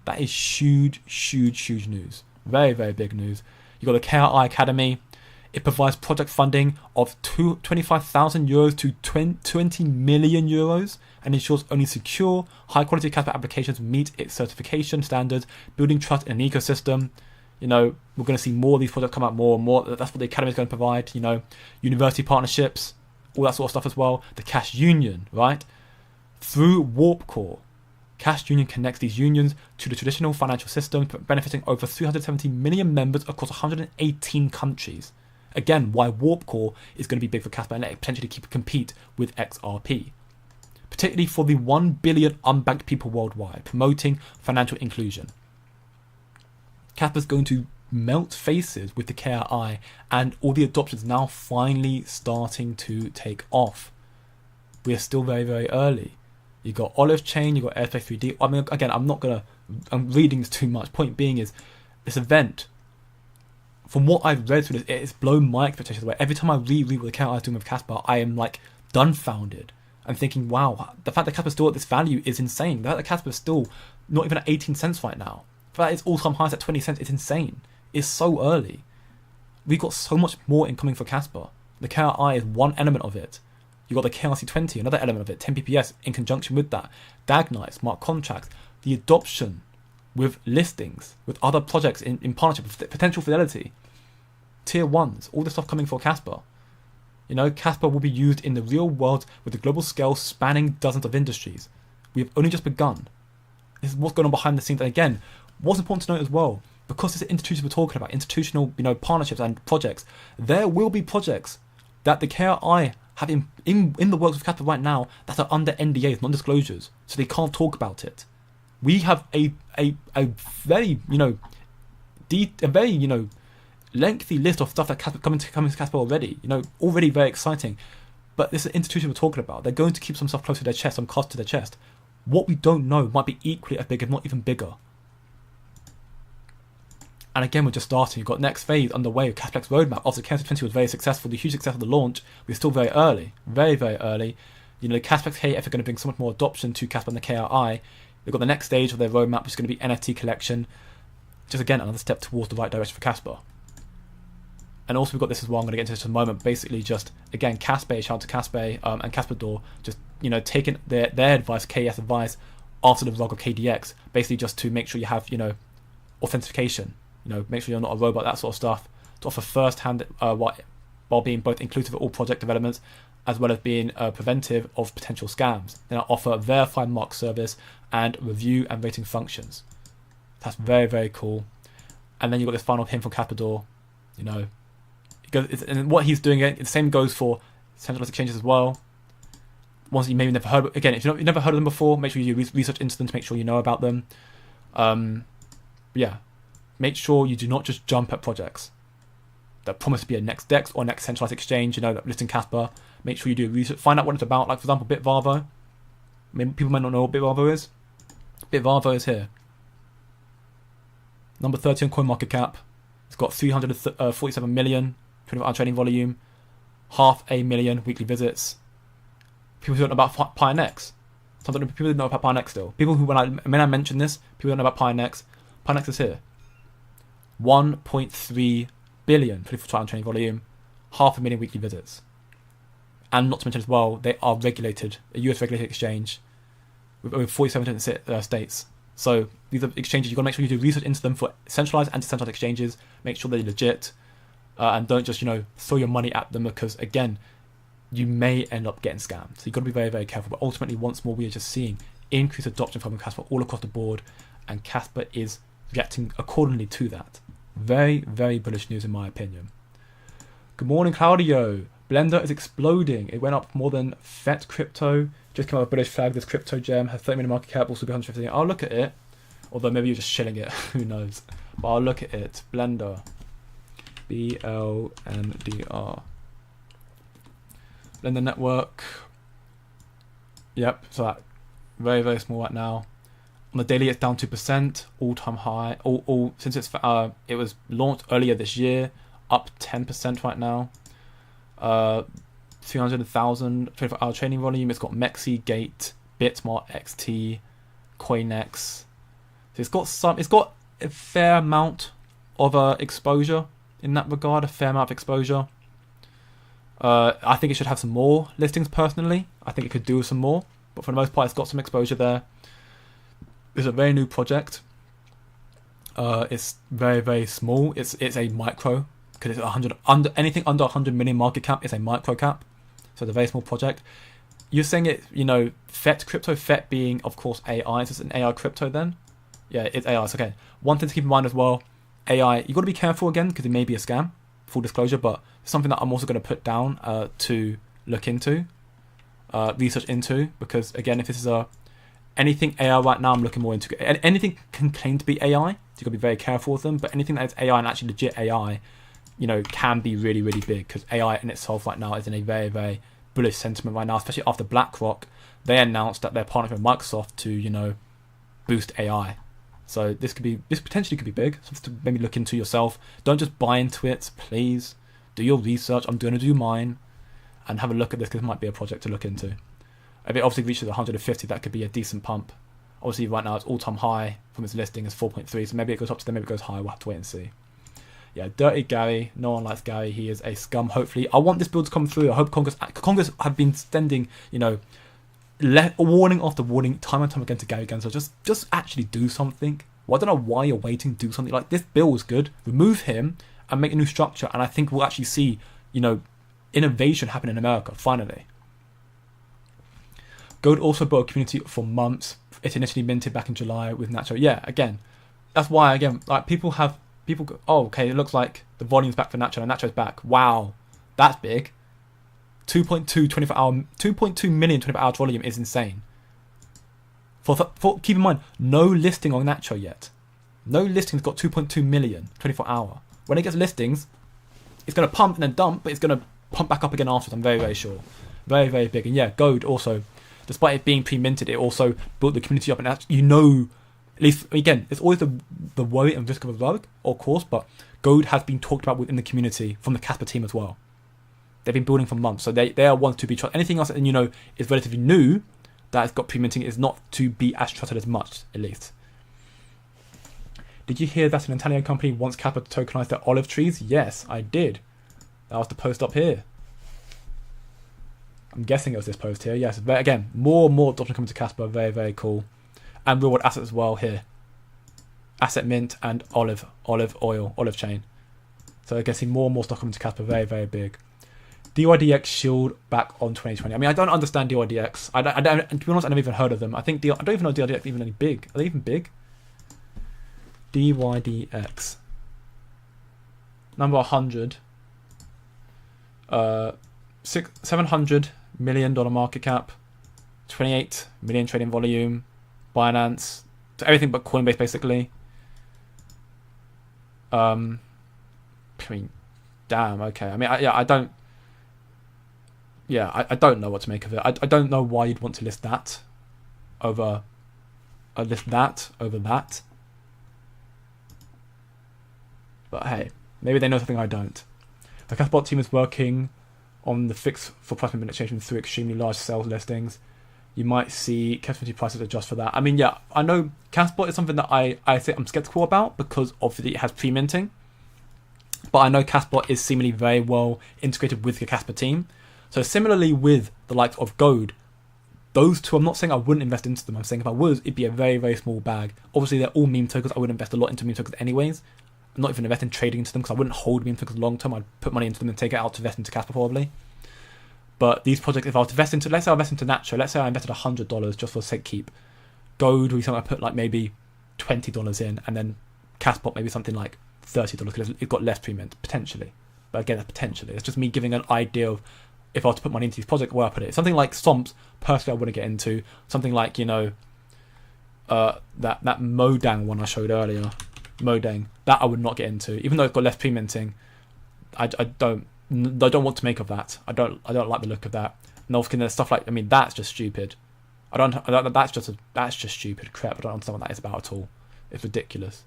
That is huge, huge, huge news. Very, very big news. You've got the KRI Academy. It provides project funding of €25,000 to €20 million and ensures only secure, high-quality Kaspa applications meet its certification standards, building trust in an ecosystem. You know, we're going to see more of these projects come out more and more. That's what the Academy is going to provide. You know, university partnerships, all that sort of stuff as well. The Cash Union, right? Through Warp Core, Cash Union connects these unions to the traditional financial system, benefiting over 370 million members across 118 countries. Again, why Warp Core is going to be big for Kaspa and let it potentially compete with XRP. Particularly for the 1 billion unbanked people worldwide, promoting financial inclusion. Kaspa is going to melt faces with the KRI, and all the adoption is now finally starting to take off. We are still very, very early. You got Olive Chain, you got Airspace 3D. I mean, again, I'm reading this too much. Point being is, this event, from what I've read through this, it's blown my expectations away. Every time I reread what the KRI is doing with Kaspa, I am like dumbfounded. I'm thinking, wow, the fact that Kaspa is still at this value is insane. The fact that Kaspa is still not even at 18 cents right now. The fact that its all-time highs at 20 cents is insane. It's so early. we've got so much more incoming for Kaspa. The KRI is one element of it. You've got the KRC20, another element of it, 10 PPS in conjunction with that. DAG smart contracts, the adoption with listings, with other projects in partnership, with potential fidelity, tier ones, all this stuff coming for Kaspa. You know, Kaspa will be used in the real world with a global scale spanning dozens of industries. We have only just begun. This is what's going on behind the scenes. And again, what's important to note as well, because it's an institution we're talking about, institutional, you know, partnerships and projects, there will be projects that the KRI have in the works of Kaspa right now that are under NDAs, non-disclosures, so they can't talk about it. We have a very, you know, lengthy list of stuff that coming to Kaspa already. You know, already very exciting. But this is an institution we're talking about. They're going to keep some stuff close to their chest, some cards to their chest. What we don't know might be equally as big, if not even bigger. And again, we're just starting. You've got next phase underway with Kasplex roadmap. After KS20 was very successful, the huge success of the launch, we're still very early. Very, very early. You know, Kasplex KF are going to bring so much more adoption to Kaspa and the KRI. They've got the next stage of their roadmap, which is going to be NFT collection. Just again, another step towards the right direction for Kaspa. And also we've got this as well, I'm going to get into this in a moment. Basically just, again, Kaspa, shout out to Kaspa and Kaspador, just, you know, taking their advice, KS advice, after the rug of KDX, basically just to make sure you have, you know, authentication. You know, make sure you're not a robot, that sort of stuff, to offer first-hand while being both inclusive of all project developments, as well as being preventive of potential scams. Then I offer a verified mark service and review and rating functions. That's very, very cool. And then you've got this final pin from Kaspador, you know. And what he's doing, the same goes for centralized exchanges as well. Ones that you maybe never heard of. Again, if you've never heard of them before, make sure you do research into them to make sure you know about them. Yeah. Make sure you do not just jump at projects that promise to be a next DEX or next centralized exchange, you know, that listing Kaspa. Make sure you do research, find out what it's about. Like, for example, Bitvarvo. Maybe people might not know what Bitvarvo is. Bitvarvo is here. Number 30 on CoinMarketCap. It's got 347 million 24-hour trading volume, 500,000 weekly visits. People who don't know about Pionex. Sometimes people don't know about Pionex still. People who, when I mention this, people don't know about Pionex. Pionex is here. 1.3 billion 24-hour trading volume, 500,000 weekly visits. And not to mention as well, they are regulated, a US regulated exchange with over 47 different states. So these are exchanges, you've got to make sure you do research into them for centralized and decentralized exchanges. Make sure they're legit, and don't just, you know, throw your money at them, because again, you may end up getting scammed. So you've got to be very, very careful. But ultimately, once more, we are just seeing increased adoption from Kaspa all across the board, and Kaspa is reacting accordingly to that. Very, very bullish news in my opinion. Good morning, Claudio. Blender is exploding. It went up more than FET crypto. Just came out with a bullish flag. This crypto gem has 30 million market cap, also be 150. I'll look at it. Although maybe you're just shilling it. Who knows? But I'll look at it. Blender. BLNDR. Blender network. Yep. So that very, very small right now. On the daily, it's down 2%. All-time high. All since it was launched earlier this year, up 10% right now. 300,000 24-hour trading volume. It's got Mexi, Gate, Bitmart, XT, Coinex. So it's got a fair amount of exposure in that regard. A fair amount of exposure. I think it should have some more listings personally. I think it could do some more, but for the most part, it's got some exposure there. It's a very new project. It's very, very small. It's a micro. Because it's anything under 100 million market cap is a micro cap, so it's a very small project. You're saying it, you know, FET crypto, FET being of course AI. Is this an AI crypto then? Yeah, it's AI. So, okay. One thing to keep in mind as well, AI. You got to be careful again because it may be a scam. Full disclosure, but it's something that I'm also going to put down to look into, research into, because again, if this is anything AI right now, I'm looking more into. Anything can claim to be AI, so you got to be very careful with them. But anything that is AI and actually legit AI, you know, can be really, really big, because AI in itself right now is in a very, very bullish sentiment right now, especially after BlackRock. They announced that they're partnering with Microsoft to, you know, boost AI. So this potentially could be big. Something to maybe look into yourself. Don't just buy into it, please. Do your research. I'm going to do mine and have a look at this, because it might be a project to look into. If it obviously reaches 150, that could be a decent pump. Obviously right now it's all-time high from its listing is 4.3, so maybe it goes up to there, maybe it goes higher. We'll have to wait and see. Yeah, dirty Gary. No one likes Gary. He is a scum. Hopefully, I want this build to come through. I hope Congress have been sending, warning after warning, time and time again to Gary Gensler. Just actually do something. Well, I don't know why you're waiting. Do something. Like, this bill was good. Remove him and make a new structure, and I think we'll actually see, innovation happen in America finally. Gold also built a community for months. It initially minted back in July with Nacho. Yeah, again, that's why, again, like, people go, oh, okay, it looks like the volume's back for Nacho, and Nacho's back. Wow, that's big. 2.2 million 24-hour volume is insane. For keep in mind, no listing on Nacho yet. No listing's got 2.2 million 24-hour. When it gets listings, it's going to pump and then dump, but it's going to pump back up again afterwards, I'm very, very sure. Very, very big. And yeah, Gold also, despite it being pre-minted, it also built the community up, and at least, again, it's always the worry and risk of a bug, of course, but Gold has been talked about within the community from the Kaspa team as well. They've been building for months, so they are ones to be trusted. Anything else that, is relatively new that has got pre-minting is not to be as trusted as much, at least. Did you hear that an Italian company wants Kaspa to tokenize their olive trees? Yes, I did. That was the post up here. I'm guessing it was this post here. Yes, but again, more and more adoption coming to Kaspa. Very, very cool. And real world assets as well here. Asset mint and olive chain. So I guess see more and more stuff coming to Kaspa. Very, very big. Dydx shield back on 2020. I mean, I don't understand Dydx. I don't, to be honest, I never even heard of them. I don't even know Dydx even any big. Are they even big? Dydx. Number 100. $700 million market cap. 28 million trading volume. Binance. So everything but Coinbase, basically. I mean, damn, okay. I mean, I don't know what to make of it. I don't know why you'd want to list that over that. But hey, maybe they know something I don't. The Kaspa team is working on the fix for price manipulation through extremely large sales listings. You might see Kaspa prices adjust for that. I mean, yeah, I know Kaspa is something that I say I'm skeptical about because obviously it has pre-minting. But I know Kaspa is seemingly very well integrated with the Kaspa team. So similarly with the likes of Gold, those two, I'm not saying I wouldn't invest into them. I'm saying if I was, it'd be a very, very small bag. Obviously, they're all meme tokens. I would invest a lot into meme tokens anyways. I'm not even investing trading into them because I wouldn't hold meme tokens long term. I'd put money into them and take it out to invest into Kaspa probably. But these projects, if I was to invest into, let's say I invest into Nacho, let's say I invested $100 just for sake keep. Gold would be something I put like maybe $20 in, and then Kaspa maybe something like $30 because it's got less pre-mint, potentially. But again, that's potentially. It's just me giving an idea of if I was to put money into these projects, where I put it. Something like Somps, personally I wouldn't get into. Something like, that Modang one I showed earlier. Modang, that I would not get into. Even though it's got less pre-minting, I don't want to make of that. I don't like the look of that. And also there's stuff like, I mean, that's just stupid. That's just stupid crap. I don't understand what that is about at all. It's ridiculous.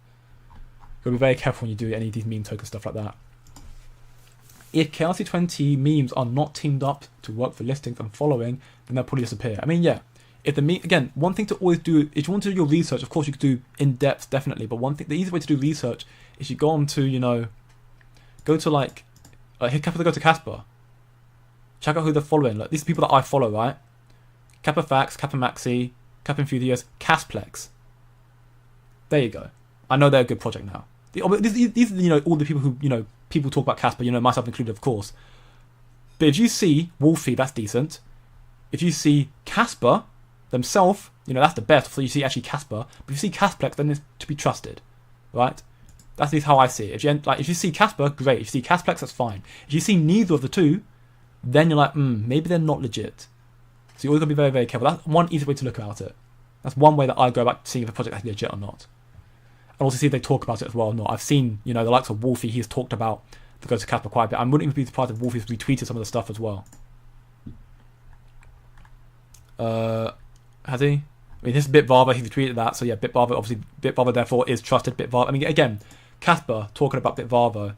You've got to be very careful when you do any of these meme token stuff like that. If KRC20 memes are not teamed up to work for listings and following, then they'll probably disappear. I mean, yeah. If the meme, again, one thing to always do, if you want to do your research, of course you could do in depth, definitely. But one thing, the easy way to do research is you go on to, go to like go to Kaspa. Check out who they're following. Like, these are people that I follow, right? Kappa Facts, Kappa Maxi, Kappa Enthusiast, Casplex. There you go. I know they're a good project now. These are, all the people who, people talk about Kaspa, myself included, of course. But if you see Wolfie, that's decent. If you see Kaspa themselves, that's the best. So you see actually Kaspa. But if you see Casplex, then it's to be trusted, right? That's at least how I see it. If you see Kaspa, great. If you see Casplex, that's fine. If you see neither of the two, then you're like, maybe they're not legit. So you always got to be very, very careful. That's one easy way to look at it. That's one way that I go about seeing if a project is legit or not. And also see if they talk about it as well or not. I've seen, the likes of Wolfie, he's talked about the Go to Kaspa quite a bit. I wouldn't even be surprised if Wolfie's retweeted some of the stuff as well. Has he? I mean, this is Bitvarva, he retweeted that. So yeah, Bitvarva, obviously, Bitvarva therefore is trusted. Bitvarva, I mean, again, Kaspa talking about Bitvarva,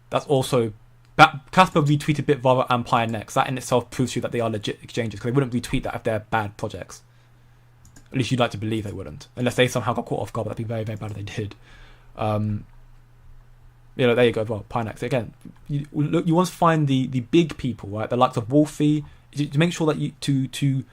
that's also, Kaspa retweeted Bitvarva and Pionex. That in itself proves to you that they are legit exchanges, because they wouldn't retweet that if they're bad projects. At least you'd like to believe they wouldn't. Unless they somehow got caught off guard, but that'd be very, very bad if they did. there you go. Well, Pinex again. You want to find the big people, right? The likes of Wolfie, to make sure that you to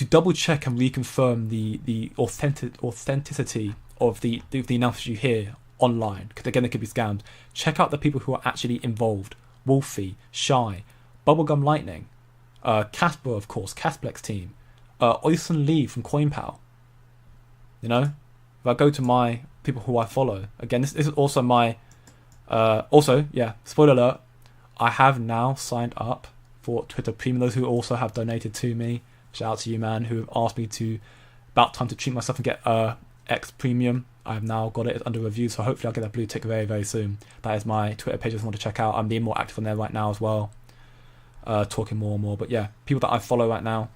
double check and reconfirm the authenticity of the announcements you hear online, because again, there could be scams. Check out the people who are actually involved. Wolfie, Shy, Bubblegum Lightning, Casper, of course, Casplex team, Oyson Lee from CoinPal. If I go to my people who I follow, again, this is also my spoiler alert, I have now signed up for Twitter Premium. Those who also have donated to me, shout out to you, man, who have asked me about time to treat myself and get X Premium. I have now got it under review, so hopefully I'll get that blue tick very, very soon. That is my Twitter page if you want to check out. I'm being more active on there right now as well, talking more and more. But yeah, people that I follow right now,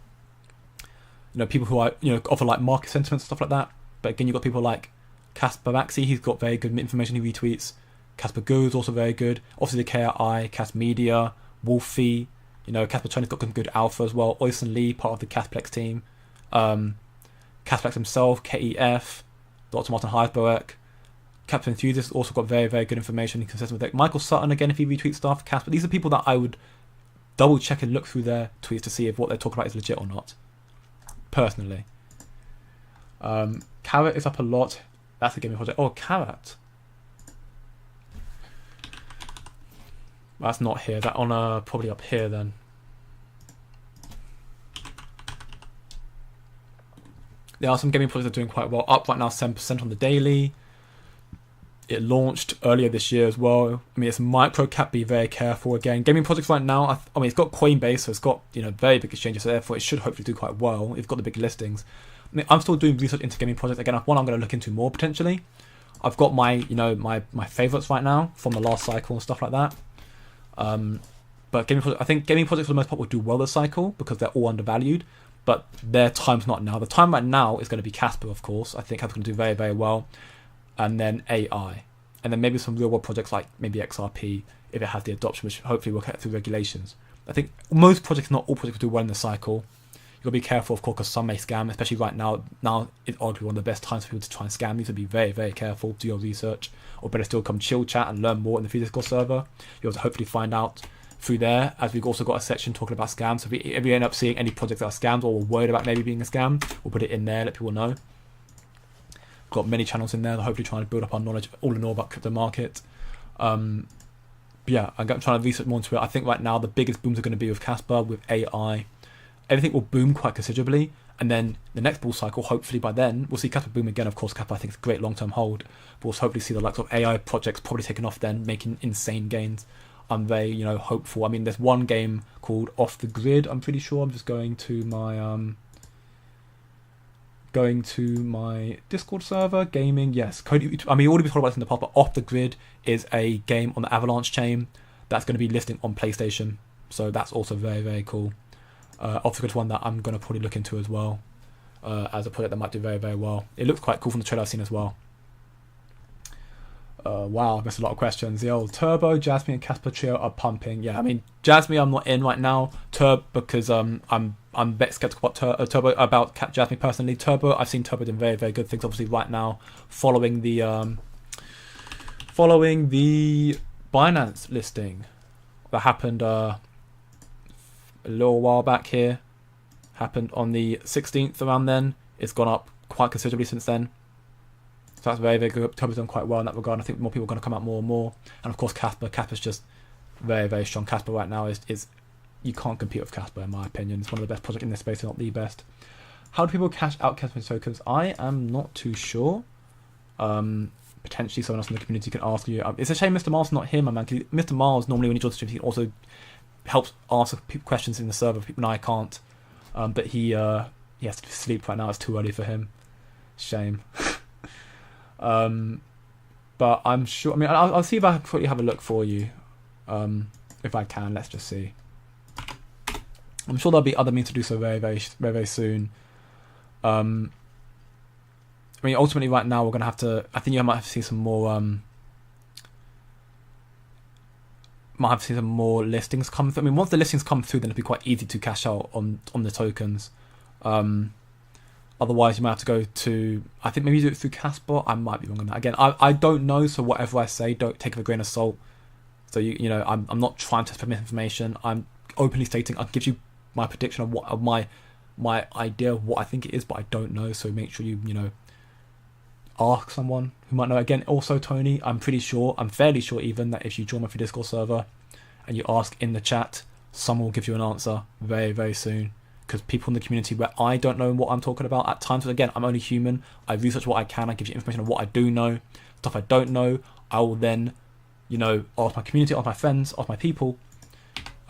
people who I offer like market sentiments and stuff like that. But again, you've got people like Casper Maxi, he's got very good information he retweets. Casper Goo is also very good. Obviously the KI, Cas Media, Wolfie, Casper Tony's got some good alpha as well. Oyson Lee, part of the Casplex team. Casplex himself, KEF, Dr. Martin Heisberg, Captain Enthusiast also got very, very good information. He's consistent with it. Michael Sutton, again, if he retweets stuff, Casper. These are people that I would double check and look through their tweets to see if what they're talking about is legit or not. Personally. Carrot is up a lot. That's a gaming project. Oh, Carrot. That's not here. That on probably up here then. There are some gaming projects that are doing quite well. Up right now, 7% on the daily. It launched earlier this year as well. I mean, it's micro cap. Be very careful. Again, gaming projects right now. I mean, it's got Coinbase, so it's got very big exchanges. So therefore, it should hopefully do quite well. It's got the big listings. I mean, I'm still doing research into gaming projects. Again, one I'm going to look into more potentially. I've got my my favorites right now from the last cycle and stuff like that. But I think gaming projects for the most part will do well this cycle because they're all undervalued. But their time's not now. The time right now is going to be Casper, of course. I think Casper's going to do very, very well. And then AI. And then maybe some real world projects like maybe XRP, if it has the adoption, which hopefully will get through regulations. I think most projects, not all projects, will do well in the cycle. You've got to be careful, of course, because some may scam, especially right now. Now is arguably one of the best times for people to try and scam. You have to be very, very careful. Do your research. Or better still, come chill chat and learn more in the free Discord server. You'll hopefully find out through there, as we've also got a section talking about scams. So if we end up seeing any projects that are scams or we're worried about maybe being a scam, we'll put it in there, let people know. Got many channels in there that are hopefully trying to build up our knowledge, all in all, about crypto market. Yeah, I'm trying to research more into it. I think right now the biggest booms are going to be with Casper, with AI. Everything will boom quite considerably, and then the next bull cycle, hopefully by then, we'll see Casper boom again. Of course, Casper I think is a great long-term hold, but we'll hopefully see the likes of AI projects probably taking off then, making insane gains. I'm very, hopeful. I mean, there's one game called Off the Grid. I'm pretty sure. I'm just going to my Discord server. Gaming, yes. Cody, I mean, you already talked about this in the past, but Off the Grid is a game on the Avalanche chain that's going to be listing on PlayStation. So that's also very, very cool. Off the Grid is one that I'm going to probably look into as well, as a project that might do very, very well. It looks quite cool from the trailer I've seen as well. Wow, there's a lot of questions. The old Turbo, Jasmine, and Casper trio are pumping. Yeah, I mean, Jasmine I'm not in right now. Because I'm a bit skeptical about Turbo, about Jasmine personally. Turbo, I've seen Turbo doing very, very good things. Obviously, right now, following the Binance listing that happened a little while back here, happened on the 16th around then. It's gone up quite considerably since then. So that's very, very good. Turbo's done quite well in that regard. I think more people are going to come out more and more. And of course, Casper. Casper's just very, very strong. Casper right now is you can't compete with Casper in my opinion. It's one of the best projects in this space, if not the best. How do people cash out Casper tokens? I am not too sure. Potentially someone else in the community can ask you. It's a shame Mr. Miles is not here, my man. Mr. Miles normally when he joins the stream, he also helps answer questions in the server. People I can't. But he has to sleep right now. It's too early for him. Shame. But I'm sure. I mean, I'll see if I can quickly have a look for you. If I can, let's just see. I'm sure there'll be other means to do so very, very, very, very soon. I mean, ultimately, right now we're gonna have to. I think you might have to see some more. Might have to see some more listings come through. I mean, once the listings come through, then it'll be quite easy to cash out on the tokens. Otherwise, you might have to go to, I think maybe you do it through Kaspa. I might be wrong on that. Again, I don't know, so whatever I say, don't take it with a grain of salt. So, you know, I'm not trying to spread misinformation. I'm openly stating, I'll give you my prediction of my idea of what I think it is, but I don't know. So make sure you know, ask someone who might know. Again, also Tony, I'm fairly sure even, that if you join my free Discord server and you ask in the chat, someone will give you an answer very, very soon. Because people in the community where I don't know what I'm talking about at times, again, I'm only human. I research what I can. I give you information on what I do know. Stuff I don't know, I will then, you know, ask my community, ask my friends, ask my people,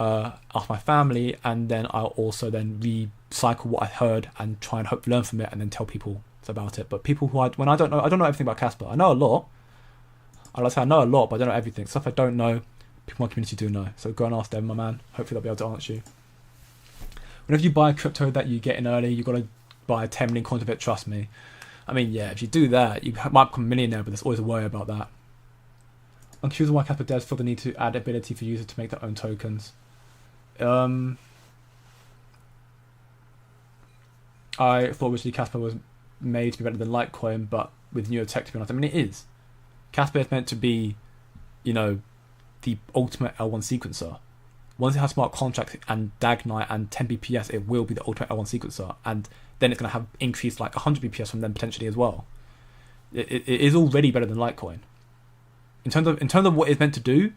ask my family, and then I'll also then recycle what I heard and try and hope learn from it, and then tell people about it. But people who I don't know everything about Kaspa. I know a lot. I know a lot, but I don't know everything. Stuff I don't know, people in my community do know. So go and ask them, my man. Hopefully they'll be able to answer you. Whenever you buy crypto that you get in early, you've got to buy 10 million coins of it, trust me. I mean, yeah, if you do that, you might become a millionaire, but there's always a worry about that. I'm curious why Kaspa devs feel the need to add ability for users to make their own tokens. I thought originally Kaspa was made to be better than Litecoin, but with newer tech, to be honest. I mean, it is. Kaspa is meant to be, you know, the ultimate L1 sequencer. Once it has smart contracts and DAG-Knight and 10 BPS, it will be the ultimate L1 sequencer, and then it's going to have increased like 100 BPS from them potentially as well. It is already better than Litecoin. In terms of what it's meant to do,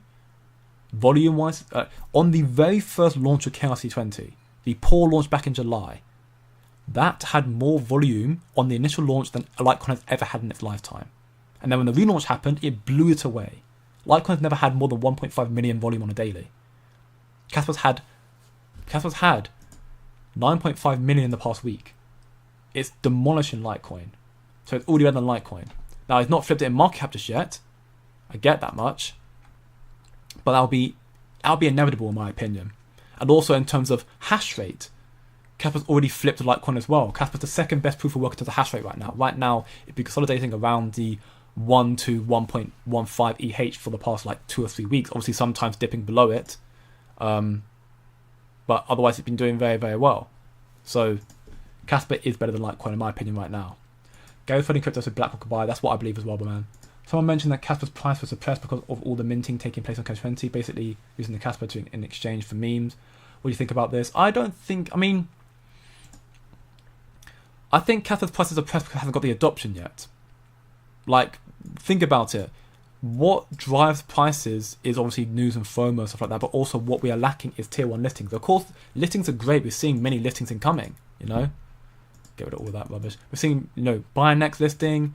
volume-wise, on the very first launch of KRC20, the poor launch back in July, that had more volume on the initial launch than Litecoin has ever had in its lifetime. And then when the relaunch happened, it blew it away. Litecoin has never had more than 1.5 million volume on a daily. Kaspa's had 9.5 million in the past week. It's demolishing Litecoin. So it's already better than Litecoin. Now, it's not flipped it in market cap just yet. I get that much. But that'll be inevitable in my opinion. And also in terms of hash rate, Kaspa's already flipped to Litecoin as well. Kaspa's the second best proof of work in terms of hash rate right now. Right now, it'd be consolidating around the 1 to 1.15 EH for the past like 2 or 3 weeks. Obviously, sometimes dipping below it. But otherwise it's been doing very, very well. So Kaspa is better than Litecoin in my opinion right now. Gary funding crypto said BlackRock buy. That's what I believe as well, but man. Someone mentioned that Kaspa's price was suppressed because of all the minting taking place on Cash20, basically using the Kaspa in exchange for memes. What do you think about this? I think Kaspa's price is suppressed because it hasn't got the adoption yet. Like, think about it. What drives prices is obviously news and FOMO, stuff like that, but also what we are lacking is tier 1 listings. Of course, listings are great. We're seeing many listings incoming, you know? Get rid of all that rubbish. We're seeing, you know, Binance listing,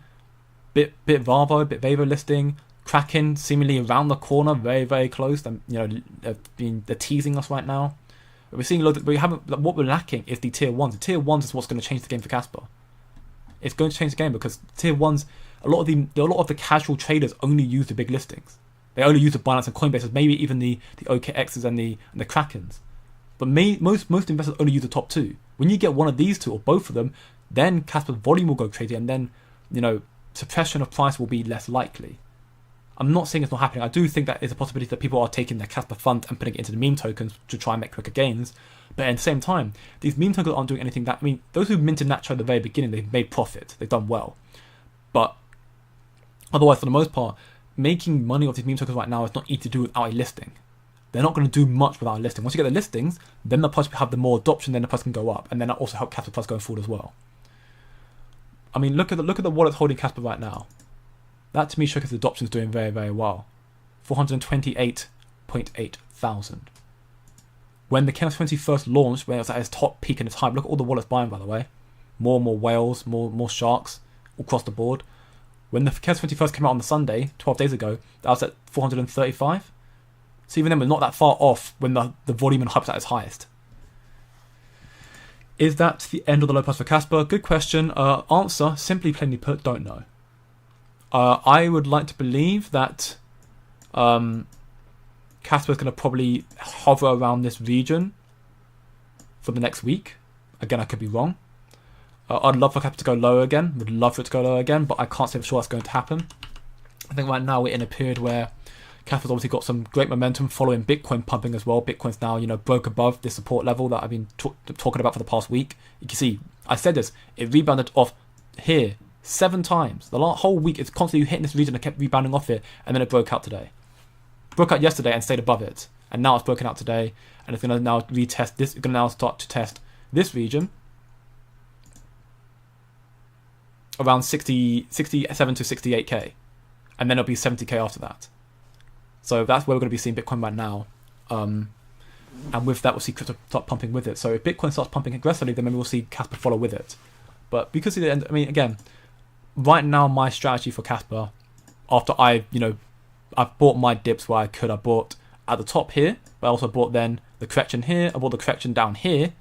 Bitvarvo listing, Kraken seemingly around the corner, very, very close. And, you know, they're teasing us right now. But we're seeing what we're lacking is the tier 1s. The tier 1s is what's going to change the game for Kaspa. It's going to change the game because tier 1s, a lot of the casual traders only use the big listings. They only use the Binance and Coinbases, maybe even the OKXs and the Krakens. But most investors only use the top 2. When you get one of these 2 or both of them, then Kaspa's volume will go crazy, and then, you know, suppression of price will be less likely. I'm not saying it's not happening. I do think that it's a possibility that people are taking their Kaspa fund and putting it into the meme tokens to try and make quicker gains. But at the same time, these meme tokens aren't doing anything that... I mean, those who minted Nacho at the very beginning, they've made profit. They've done well. But otherwise, for the most part, making money off these meme tokens right now is not easy to do without a listing. They're not going to do much without a listing. Once you get the listings, then the price will have the more adoption, then the price can go up. And then that also help Kaspa price going forward as well. I mean, look at the wallet holding Kaspa right now. That to me shows the adoption is doing very, very well. 428.8 thousand. When the KRC20 first launched, when it was at its top peak and its hype, look at all the wallets buying, by the way. More and more whales, more sharks across the board. When the KRC20 first came out on the Sunday, 12 days ago, that was at 435. So even then, we're not that far off when the volume and hype was at its highest. Is that the end of the low price for Kaspa? Good question. Answer, simply plainly put, don't know. I would like to believe that Kaspa is going to probably hover around this region for the next week. Again, I could be wrong. I'd love for Kaspa to go lower again. Would love for it to go lower again, but I can't say for sure that's going to happen. I think right now we're in a period where Kaspa's obviously got some great momentum following Bitcoin pumping as well. Bitcoin's now, broke above this support level that I've been talking about for the past week. You can see, I said this, it rebounded off here 7 times. The whole week it's constantly hitting this region and kept rebounding off it, and then it broke out today. Broke out yesterday and stayed above it. And now it's broken out today, and it's going to now retest this. It's going to now start to test this region around 67 to 68k, and then it'll be 70k after that. So that's where we're going to be seeing Bitcoin right now, and with that we'll see crypto start pumping with it. So if Bitcoin starts pumping aggressively, then maybe we'll see Kaspa follow with it. But because at the end, I mean, again, right now my strategy for Kaspa, after I've bought my dips where I could, I bought at the top here, but I also bought then the correction here, I bought the correction down here,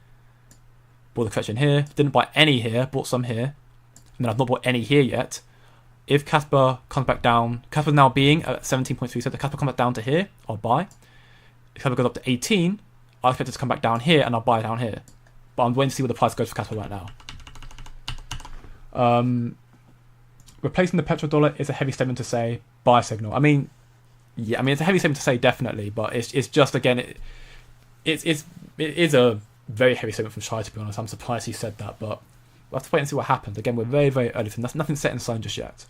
bought the correction here, didn't buy any here, bought some here, and then I've not bought any here yet. If Kaspa comes back down, Kaspa's now being at 17.3 cents, if Kaspa comes back down to here, I'll buy. If Kaspa goes up to 18, I expect it to come back down here and I'll buy down here. But I'm waiting to see where the price goes for Kaspa right now. Replacing the petrodollar is a heavy statement to say, buy signal. I mean, yeah, I mean it's a heavy statement to say definitely, but it's just again it is a very heavy statement from Shai, to be honest. I'm surprised he said that, but we'll have to wait and see what happens. Again, we're very, very early, so nothing's set in stone just yet.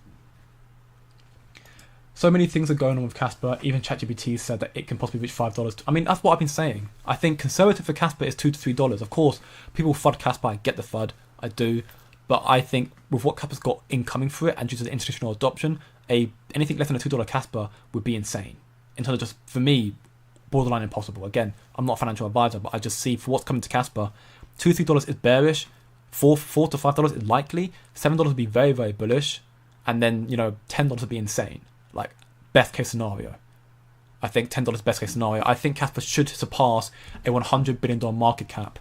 So many things are going on with Kaspa. Even ChatGPT said that it can possibly reach $5. I mean, that's what I've been saying. I think conservative for Kaspa is $2 to $3. Of course, people FUD Kaspa. I get the FUD. I do. But I think with what Kaspa's got incoming for it and due to the institutional adoption, anything less than a $2 Kaspa would be insane. In terms of just, for me, borderline impossible. Again, I'm not a financial advisor, but I just see for what's coming to Kaspa, $2 to $3 is bearish. $4 to $5 is likely. $7 would be very, very bullish. And then, $10 would be insane. Like, best case scenario. I think $10 best case scenario. I think Kaspa should surpass a $100 billion market cap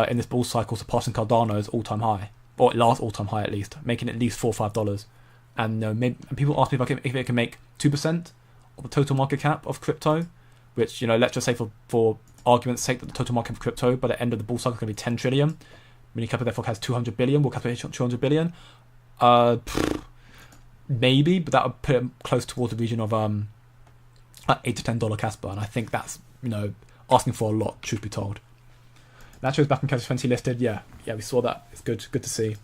in this bull cycle, surpassing Cardano's all-time high. Or last all-time high at least. Making at least $4 or $5. And maybe, and people ask me if it can make 2% of the total market cap of crypto. Which, let's just say for argument's sake that the total market of crypto by the end of the bull cycle is going to be 10 trillion. Mini Kaspa therefore has 200 billion. Will Kaspa hit 200 billion? Maybe, but that would put it close towards the region of $8 to $10 Kaspa, and I think that's asking for a lot, truth be told. Nacho is back in Kaspa 20 listed. Yeah, we saw that. It's good to see.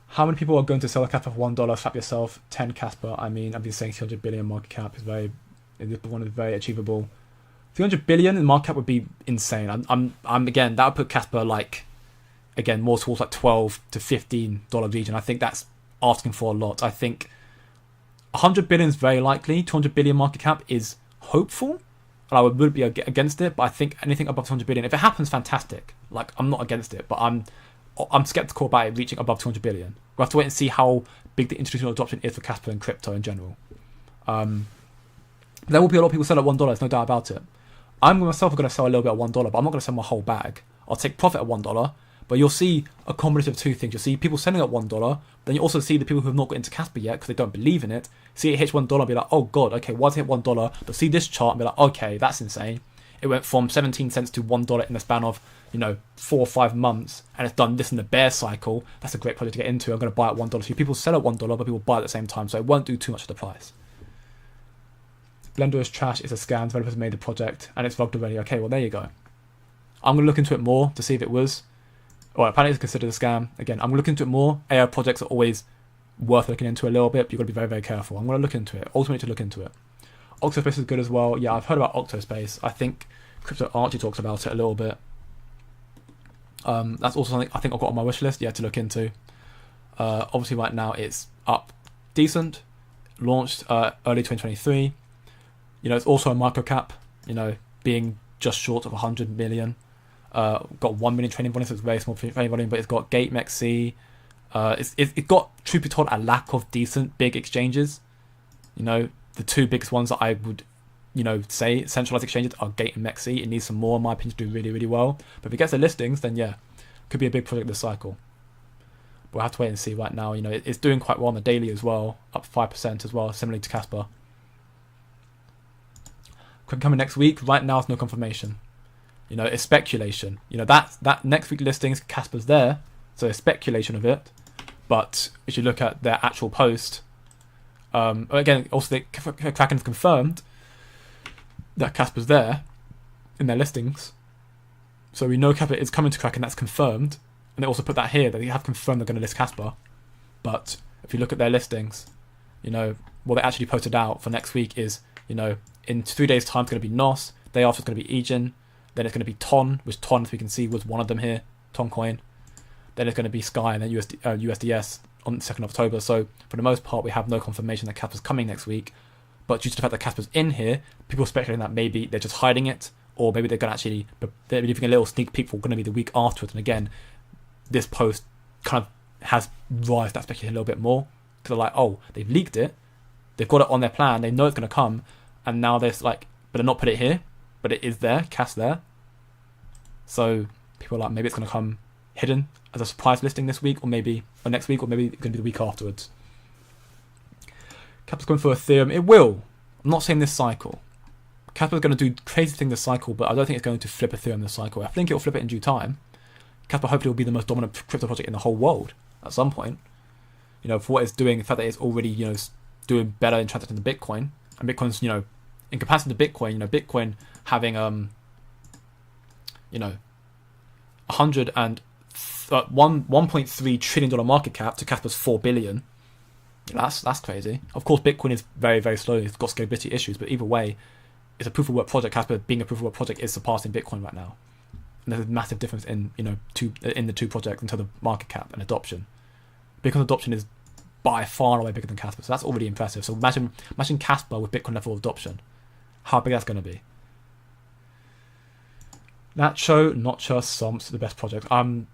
How many people are going to sell a Kaspa for $1? Slap yourself. 10 Kaspa. I mean, I've been saying 200 billion market cap is very achievable. 300 billion in market cap would be insane. I'm again, that would put Kaspa more towards $12 to $15 region. I think that's asking for a lot. I think 100 billion is very likely. 200 billion market cap is hopeful, and I would be against it. But I think anything above 200 billion, if it happens, fantastic. I'm not against it, but I'm skeptical about it reaching above 200 billion. We'll have to wait and see how big the institutional adoption is for Kaspa and crypto in general. There will be a lot of people sell at $1. There's no doubt about it. I'm myself going to sell a little bit at $1, but I'm not going to sell my whole bag. I'll take profit at $1. But you'll see a combination of two things. You'll see people selling at $1, then you also see the people who have not got into Kaspa yet because they don't believe in it. See it hit $1 and be like, oh god, okay, why does it hit $1? But see this chart and be like, okay, that's insane. It went from 17 cents to $1 in the span of 4 or 5 months, and it's done this in the bear cycle. That's a great project to get into. I'm going to buy at $1. So people sell at $1, but people buy at the same time, so it won't do too much of the price. Blender is trash. It's a scam. Developers made the project and it's logged already. Okay, well there you go. I'm going to look into it more to see if it was. Well, apparently it's considered a scam. Again, I'm going to look into it more. AI projects are always worth looking into a little bit, but you've got to be very, very careful. I'm going to look into it. Ultimately, to look into it. Octospace is good as well. Yeah, I've heard about Octospace. I think Crypto Archie talks about it a little bit. That's also something I think I've got on my wish list, to look into. Obviously, right now it's up decent. Launched early 2023. It's also a micro cap. Being just short of 100 million. Got 1 million trading volume, so it's very small trading volume, but it's got GateMXC. It's got, truth be told, a lack of decent big exchanges. The two biggest ones that I would, say centralized exchanges are Gate and MEXC. It needs some more, in my opinion, to do really, really well. But if it gets the listings, then yeah, could be a big project this cycle. But we'll have to wait and see right now. It's doing quite well on the daily as well, up 5% as well, similarly to Kaspa. Coming next week. Right now, it's no confirmation. It's speculation. That next week listings, Kaspa's there, so it's speculation of it. But if you look at their actual post, Again, also Kraken's confirmed that Kaspa's there in their listings, so we know Kaspa is coming to Kraken. That's confirmed, and they also put that here that they have confirmed they're going to list Kaspa. But if you look at their listings, what they actually posted out for next week is, in 3 days' time it's going to be Nos. Day after it's going to be Egen. Then it's going to be Ton, which Ton, as we can see, was one of them here, Ton coin. Then it's going to be Sky, and then USDS on the 2nd of October. So for the most part, we have no confirmation that Kaspa's coming next week. But due to the fact that Kaspa's in here, people are speculating that maybe they're just hiding it, or maybe they're going to actually, they're leaving a little sneak peek for going to be the week afterwards. And again, this post kind of has raised that speculation a little bit more, because they're like, oh, they've leaked it, they've got it on their plan, they know it's going to come, and now they're like, but they're not put it here, but it is there, Kas there. So people are like, maybe it's going to come hidden as a surprise listing this week, or next week, or maybe it's going to be the week afterwards. Kaspa's going for Ethereum. It will. I'm not saying this cycle. Kaspa's going to do crazy thing this cycle, but I don't think it's going to flip Ethereum this cycle. I think it'll flip it in due time. Kaspa hopefully will be the most dominant crypto project in the whole world at some point. For what it's doing, the fact that it's already, doing better in transacting than Bitcoin, and Bitcoin's, in comparison to Bitcoin, Bitcoin having 1.3 trillion dollar market cap to Kaspa's 4 billion. That's crazy. Of course, Bitcoin is very, very slow. It's got scalability issues, but either way, it's a proof of work project. Kaspa being a proof of work project is surpassing Bitcoin right now. And there's a massive difference in the two projects in terms of market cap and adoption. Bitcoin adoption is by far and away bigger than Kaspa, so that's already impressive. So imagine Kaspa with Bitcoin level of adoption. How big that's going to be. Nacho, Notcha, Somps, the best project. I'm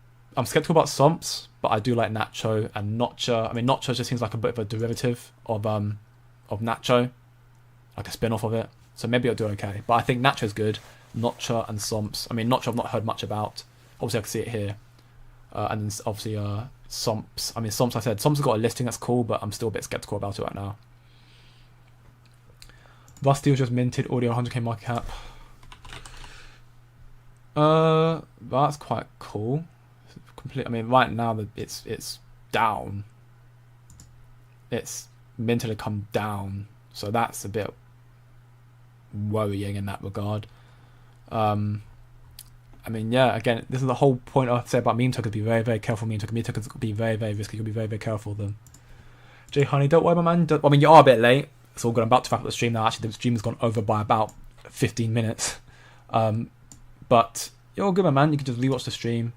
skeptical about Somps, but I do like Nacho and Notcha. I mean, Notcha just seems like a bit of a derivative of Nacho, like a spin-off of it. So maybe it'll do okay. But I think Nacho's good. Notcha and Somps. I mean, Notcha I've not heard much about. Obviously, I can see it here. And then obviously Somps. I mean, Somps, I said, Somps has got a listing that's cool, but I'm still a bit skeptical about it right now. Rusty was just minted, audio 100k market cap. That's quite cool. I mean, right now it's down. It's minted to come down, so that's a bit worrying in that regard. I mean, yeah, again, this is the whole point I say about meme tokens. Be very, very careful. Meme tokens could be very, very risky. You could be very, very careful of them. Jay Honey, don't worry, my man. I mean, you are a bit late. It's all good. I'm about to wrap up the stream now. Actually, the stream has gone over by about 15 minutes. But you're all good, my man. You can just rewatch the stream.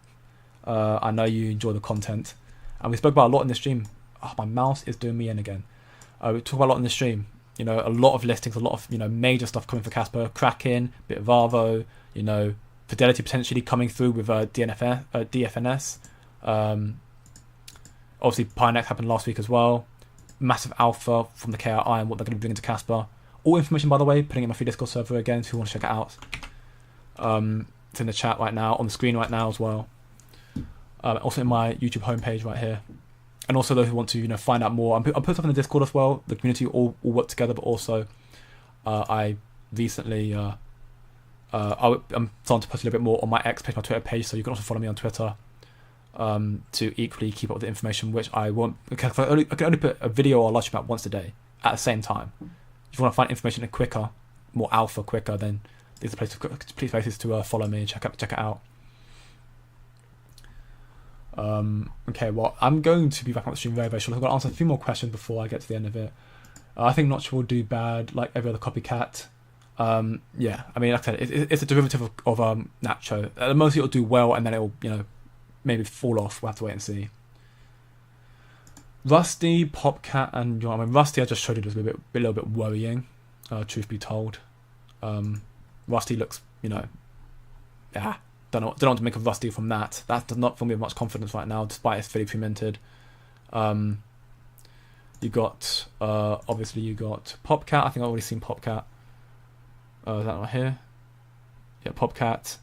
I know you enjoy the content. And we spoke about a lot in the stream. Oh, my mouse is doing me in again. We talk about a lot in the stream. A lot of listings, a lot of, major stuff coming for Kaspa. Kraken, bit of Arvo, Fidelity potentially coming through with DFNS. Obviously, Pinex happened last week as well. Massive alpha from the KRI and what they're going to bring into Kaspa. All information, by the way, putting it in my free Discord server again if you want to check it out. It's in the chat right now, on the screen right now as well. Also in my YouTube homepage right here. And also those who want to, find out more. I'll put stuff in the Discord as well. The community all work together, but also I recently I'm starting to post a little bit more on my X page, my Twitter page, so you can also follow me on Twitter to equally keep up with the information, which I won't. Because I can only put a video or a live stream out once a day at the same time. If you want to find information quicker, more alpha quicker, then these are places to follow me and check it out. Okay, well, I'm going to be back on the stream very, very shortly. I've got to answer a few more questions before I get to the end of it. I think Notch will do bad, like every other copycat. Yeah, I mean, like I said, it's a derivative of Nacho. At the most, it'll do well, and then it'll, maybe fall off. We'll have to wait and see. Rusty, Popcat, and I mean, Rusty, I just showed you, was a little bit worrying. Truth be told, Rusty looks, don't know what to make of Rusty from that. That does not fill me with much confidence right now, despite it's fully pre-minted. You got obviously you got Popcat. I think I've already seen Popcat. Is that not here? Yeah, Popcat.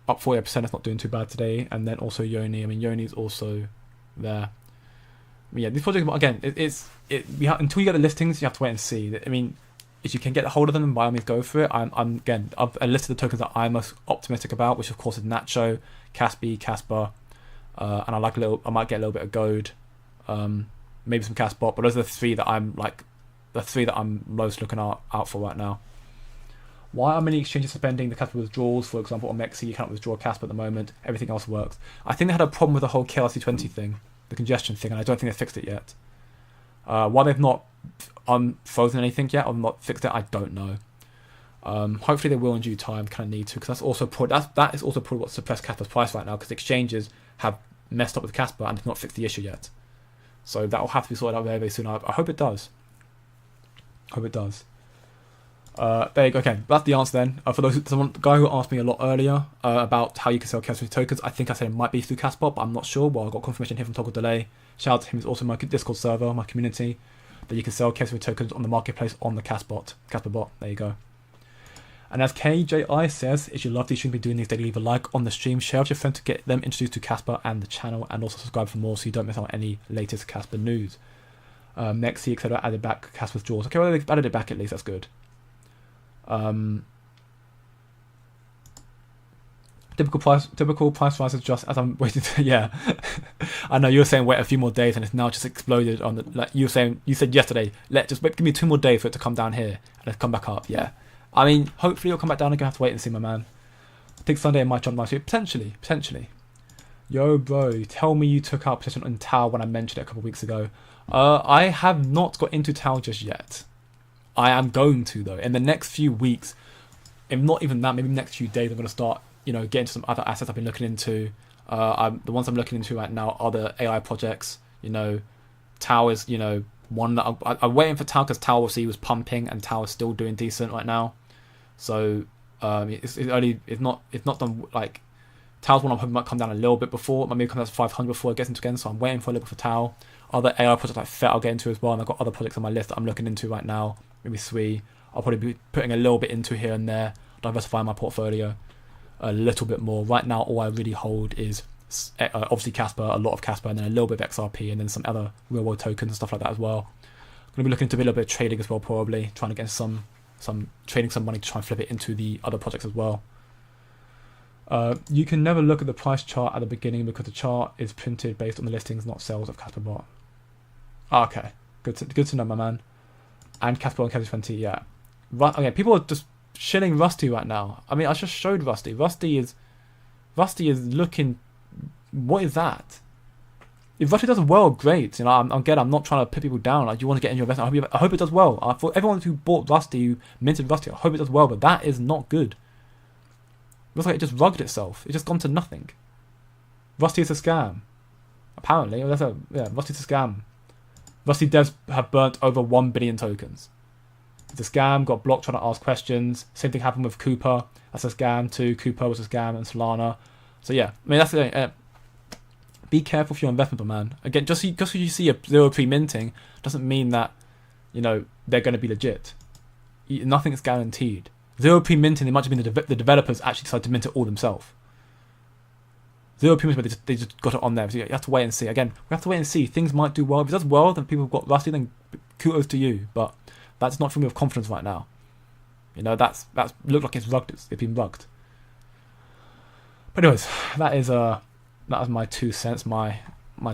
Up 40%. That's not doing too bad today. And then also Yoni. I mean, Yoni's also there. I mean, yeah, these projects again. Until you get the listings, you have to wait and see. I mean, if you can get a hold of them, by all means, go for it. I've listed the tokens that I'm most optimistic about, which of course is Nacho, Kaspa, and I might get a little bit of Gold. maybe some Kaspa, but those are the three that I'm most looking out for right now. Why are many exchanges suspending the Kaspa withdrawals? For example, on Mexi, you can't withdraw Kaspa at the moment. Everything else works. I think they had a problem with the whole KRC20 thing, the congestion thing, and I don't think they fixed it yet. Why they've not unfrozen anything yet or not fixed it, I don't know. Hopefully they will in due time. Kind of need to, because that is also probably what suppressed Kaspa's price right now, because exchanges have messed up with Kaspa and have not fixed the issue yet. So that will have to be sorted out very, very soon. I hope it does. There you go. Okay, that's the answer then. For the guy who asked me a lot earlier about how you can sell KRC tokens, I think I said it might be through Kaspa, but I'm not sure. Well, I got confirmation here from Toggle Delay. Shout out to him. It's also my Discord server, my community, that you can sell KRC tokens on the marketplace on the Kaspa bot. There you go. And as KJI says, if you love these streams, be doing these daily, leave a like on the stream, share with your friends to get them introduced to Kaspa and the channel, and also subscribe for more so you don't miss out on any latest Kaspa news. Nexi, etc. added back Kaspa withdrawals. Okay, well, they've added it back at least. That's good. Typical price rises just as I'm waiting to, yeah. I know you were saying wait a few more days and it's now just exploded on the, like you said yesterday, give me 2 more days for it to come down here and it's come back up. Yeah, I mean, hopefully it'll come back down. I'm gonna have to wait and see, my man. I think Sunday it might jump my street, potentially. Yo bro, tell me you took out position on Tau when I mentioned it a couple of weeks ago. I have not got into Tau just yet. I am going to, though, in the next few weeks. If not even that, maybe the next few days, I'm going to start, getting into some other assets I've been looking into. The ones I'm looking into right now are the AI projects. Tau is, one that I'm waiting for Tau, because Tau obviously was pumping and Tau is still doing decent right now. So it's not done, like, Tau's one I'm hoping might come down a little bit before, maybe come down to 500 before it gets into again. So I'm waiting for a little bit for Tau. Other AI projects like FET I'll get into as well, and I've got other projects on my list that I'm looking into right now. Maybe 3. I'll probably be putting a little bit into here and there, diversifying my portfolio a little bit more. Right now, all I really hold is obviously Kaspa, a lot of Kaspa, and then a little bit of XRP, and then some other real world tokens and stuff like that as well. I'm going to be looking into a little bit of trading as well, probably trying to get some trading some money to try and flip it into the other projects as well. You can never look at the price chart at the beginning because the chart is printed based on the listings, not sales of Kaspa bot. Okay, good to know, my man. And Kaspa and KRC20, yeah. Okay, people are just shilling Rusty right now. I mean, I just showed Rusty. Rusty is looking. What is that? If Rusty does well, great. I'm not trying to put people down. Like, you want to get in your investment. I hope it does well. For everyone who bought Rusty, who minted Rusty, I hope it does well. But that is not good. It looks like it just rugged itself. It's just gone to nothing. Rusty is a scam. Apparently, Rusty's a scam. Rusty devs have burnt over 1 billion tokens. It's a scam, got blocked trying to ask questions. Same thing happened with Cooper. That's a scam too. Cooper was a scam, and Solana. So yeah, I mean, that's the thing. Be careful for your investment, man. Again, just because you see a 0 pre-minting doesn't mean that, they're going to be legit. Nothing is guaranteed. 0 pre-minting, it might have been the developers actually decided to mint it all themselves. 0 pre-minting, they just got it on there. So you have to wait and see. Again, we have to wait and see. Things might do well. If it does well, then people have got Rusty, then kudos to you. But that's not filling me with confidence right now. That's looked like it's rugged. It's been rugged. But anyways, that is my 2 cents, my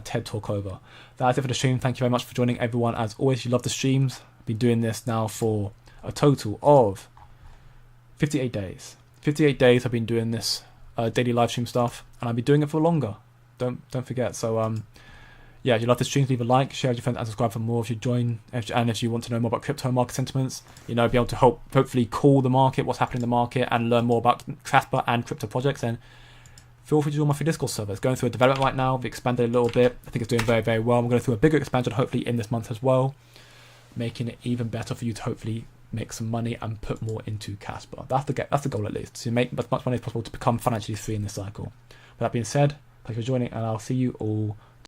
TED talk over. That's it for the stream. Thank you very much for joining, everyone. As always, you love the streams. I've been doing this now for a total of 58 days. 58 days I've been doing this daily live stream stuff, and I'll be doing it for longer. Don't forget. So yeah, if you love the streams, leave a like, share with your friends, and subscribe for more if you join. And if you want to know more about crypto market sentiments, be able to hopefully call the market, what's happening in the market, and learn more about Kaspa and crypto projects, then feel free to join my free Discord server. It's going through a development right now. We've expanded a little bit. I think it's doing very, very well. We're going through a bigger expansion hopefully in this month as well, making it even better for you to hopefully make some money and put more into Kaspa. That's the goal, at least, to make as much money as possible to become financially free in this cycle. With that being said, thank you for joining, and I'll see you all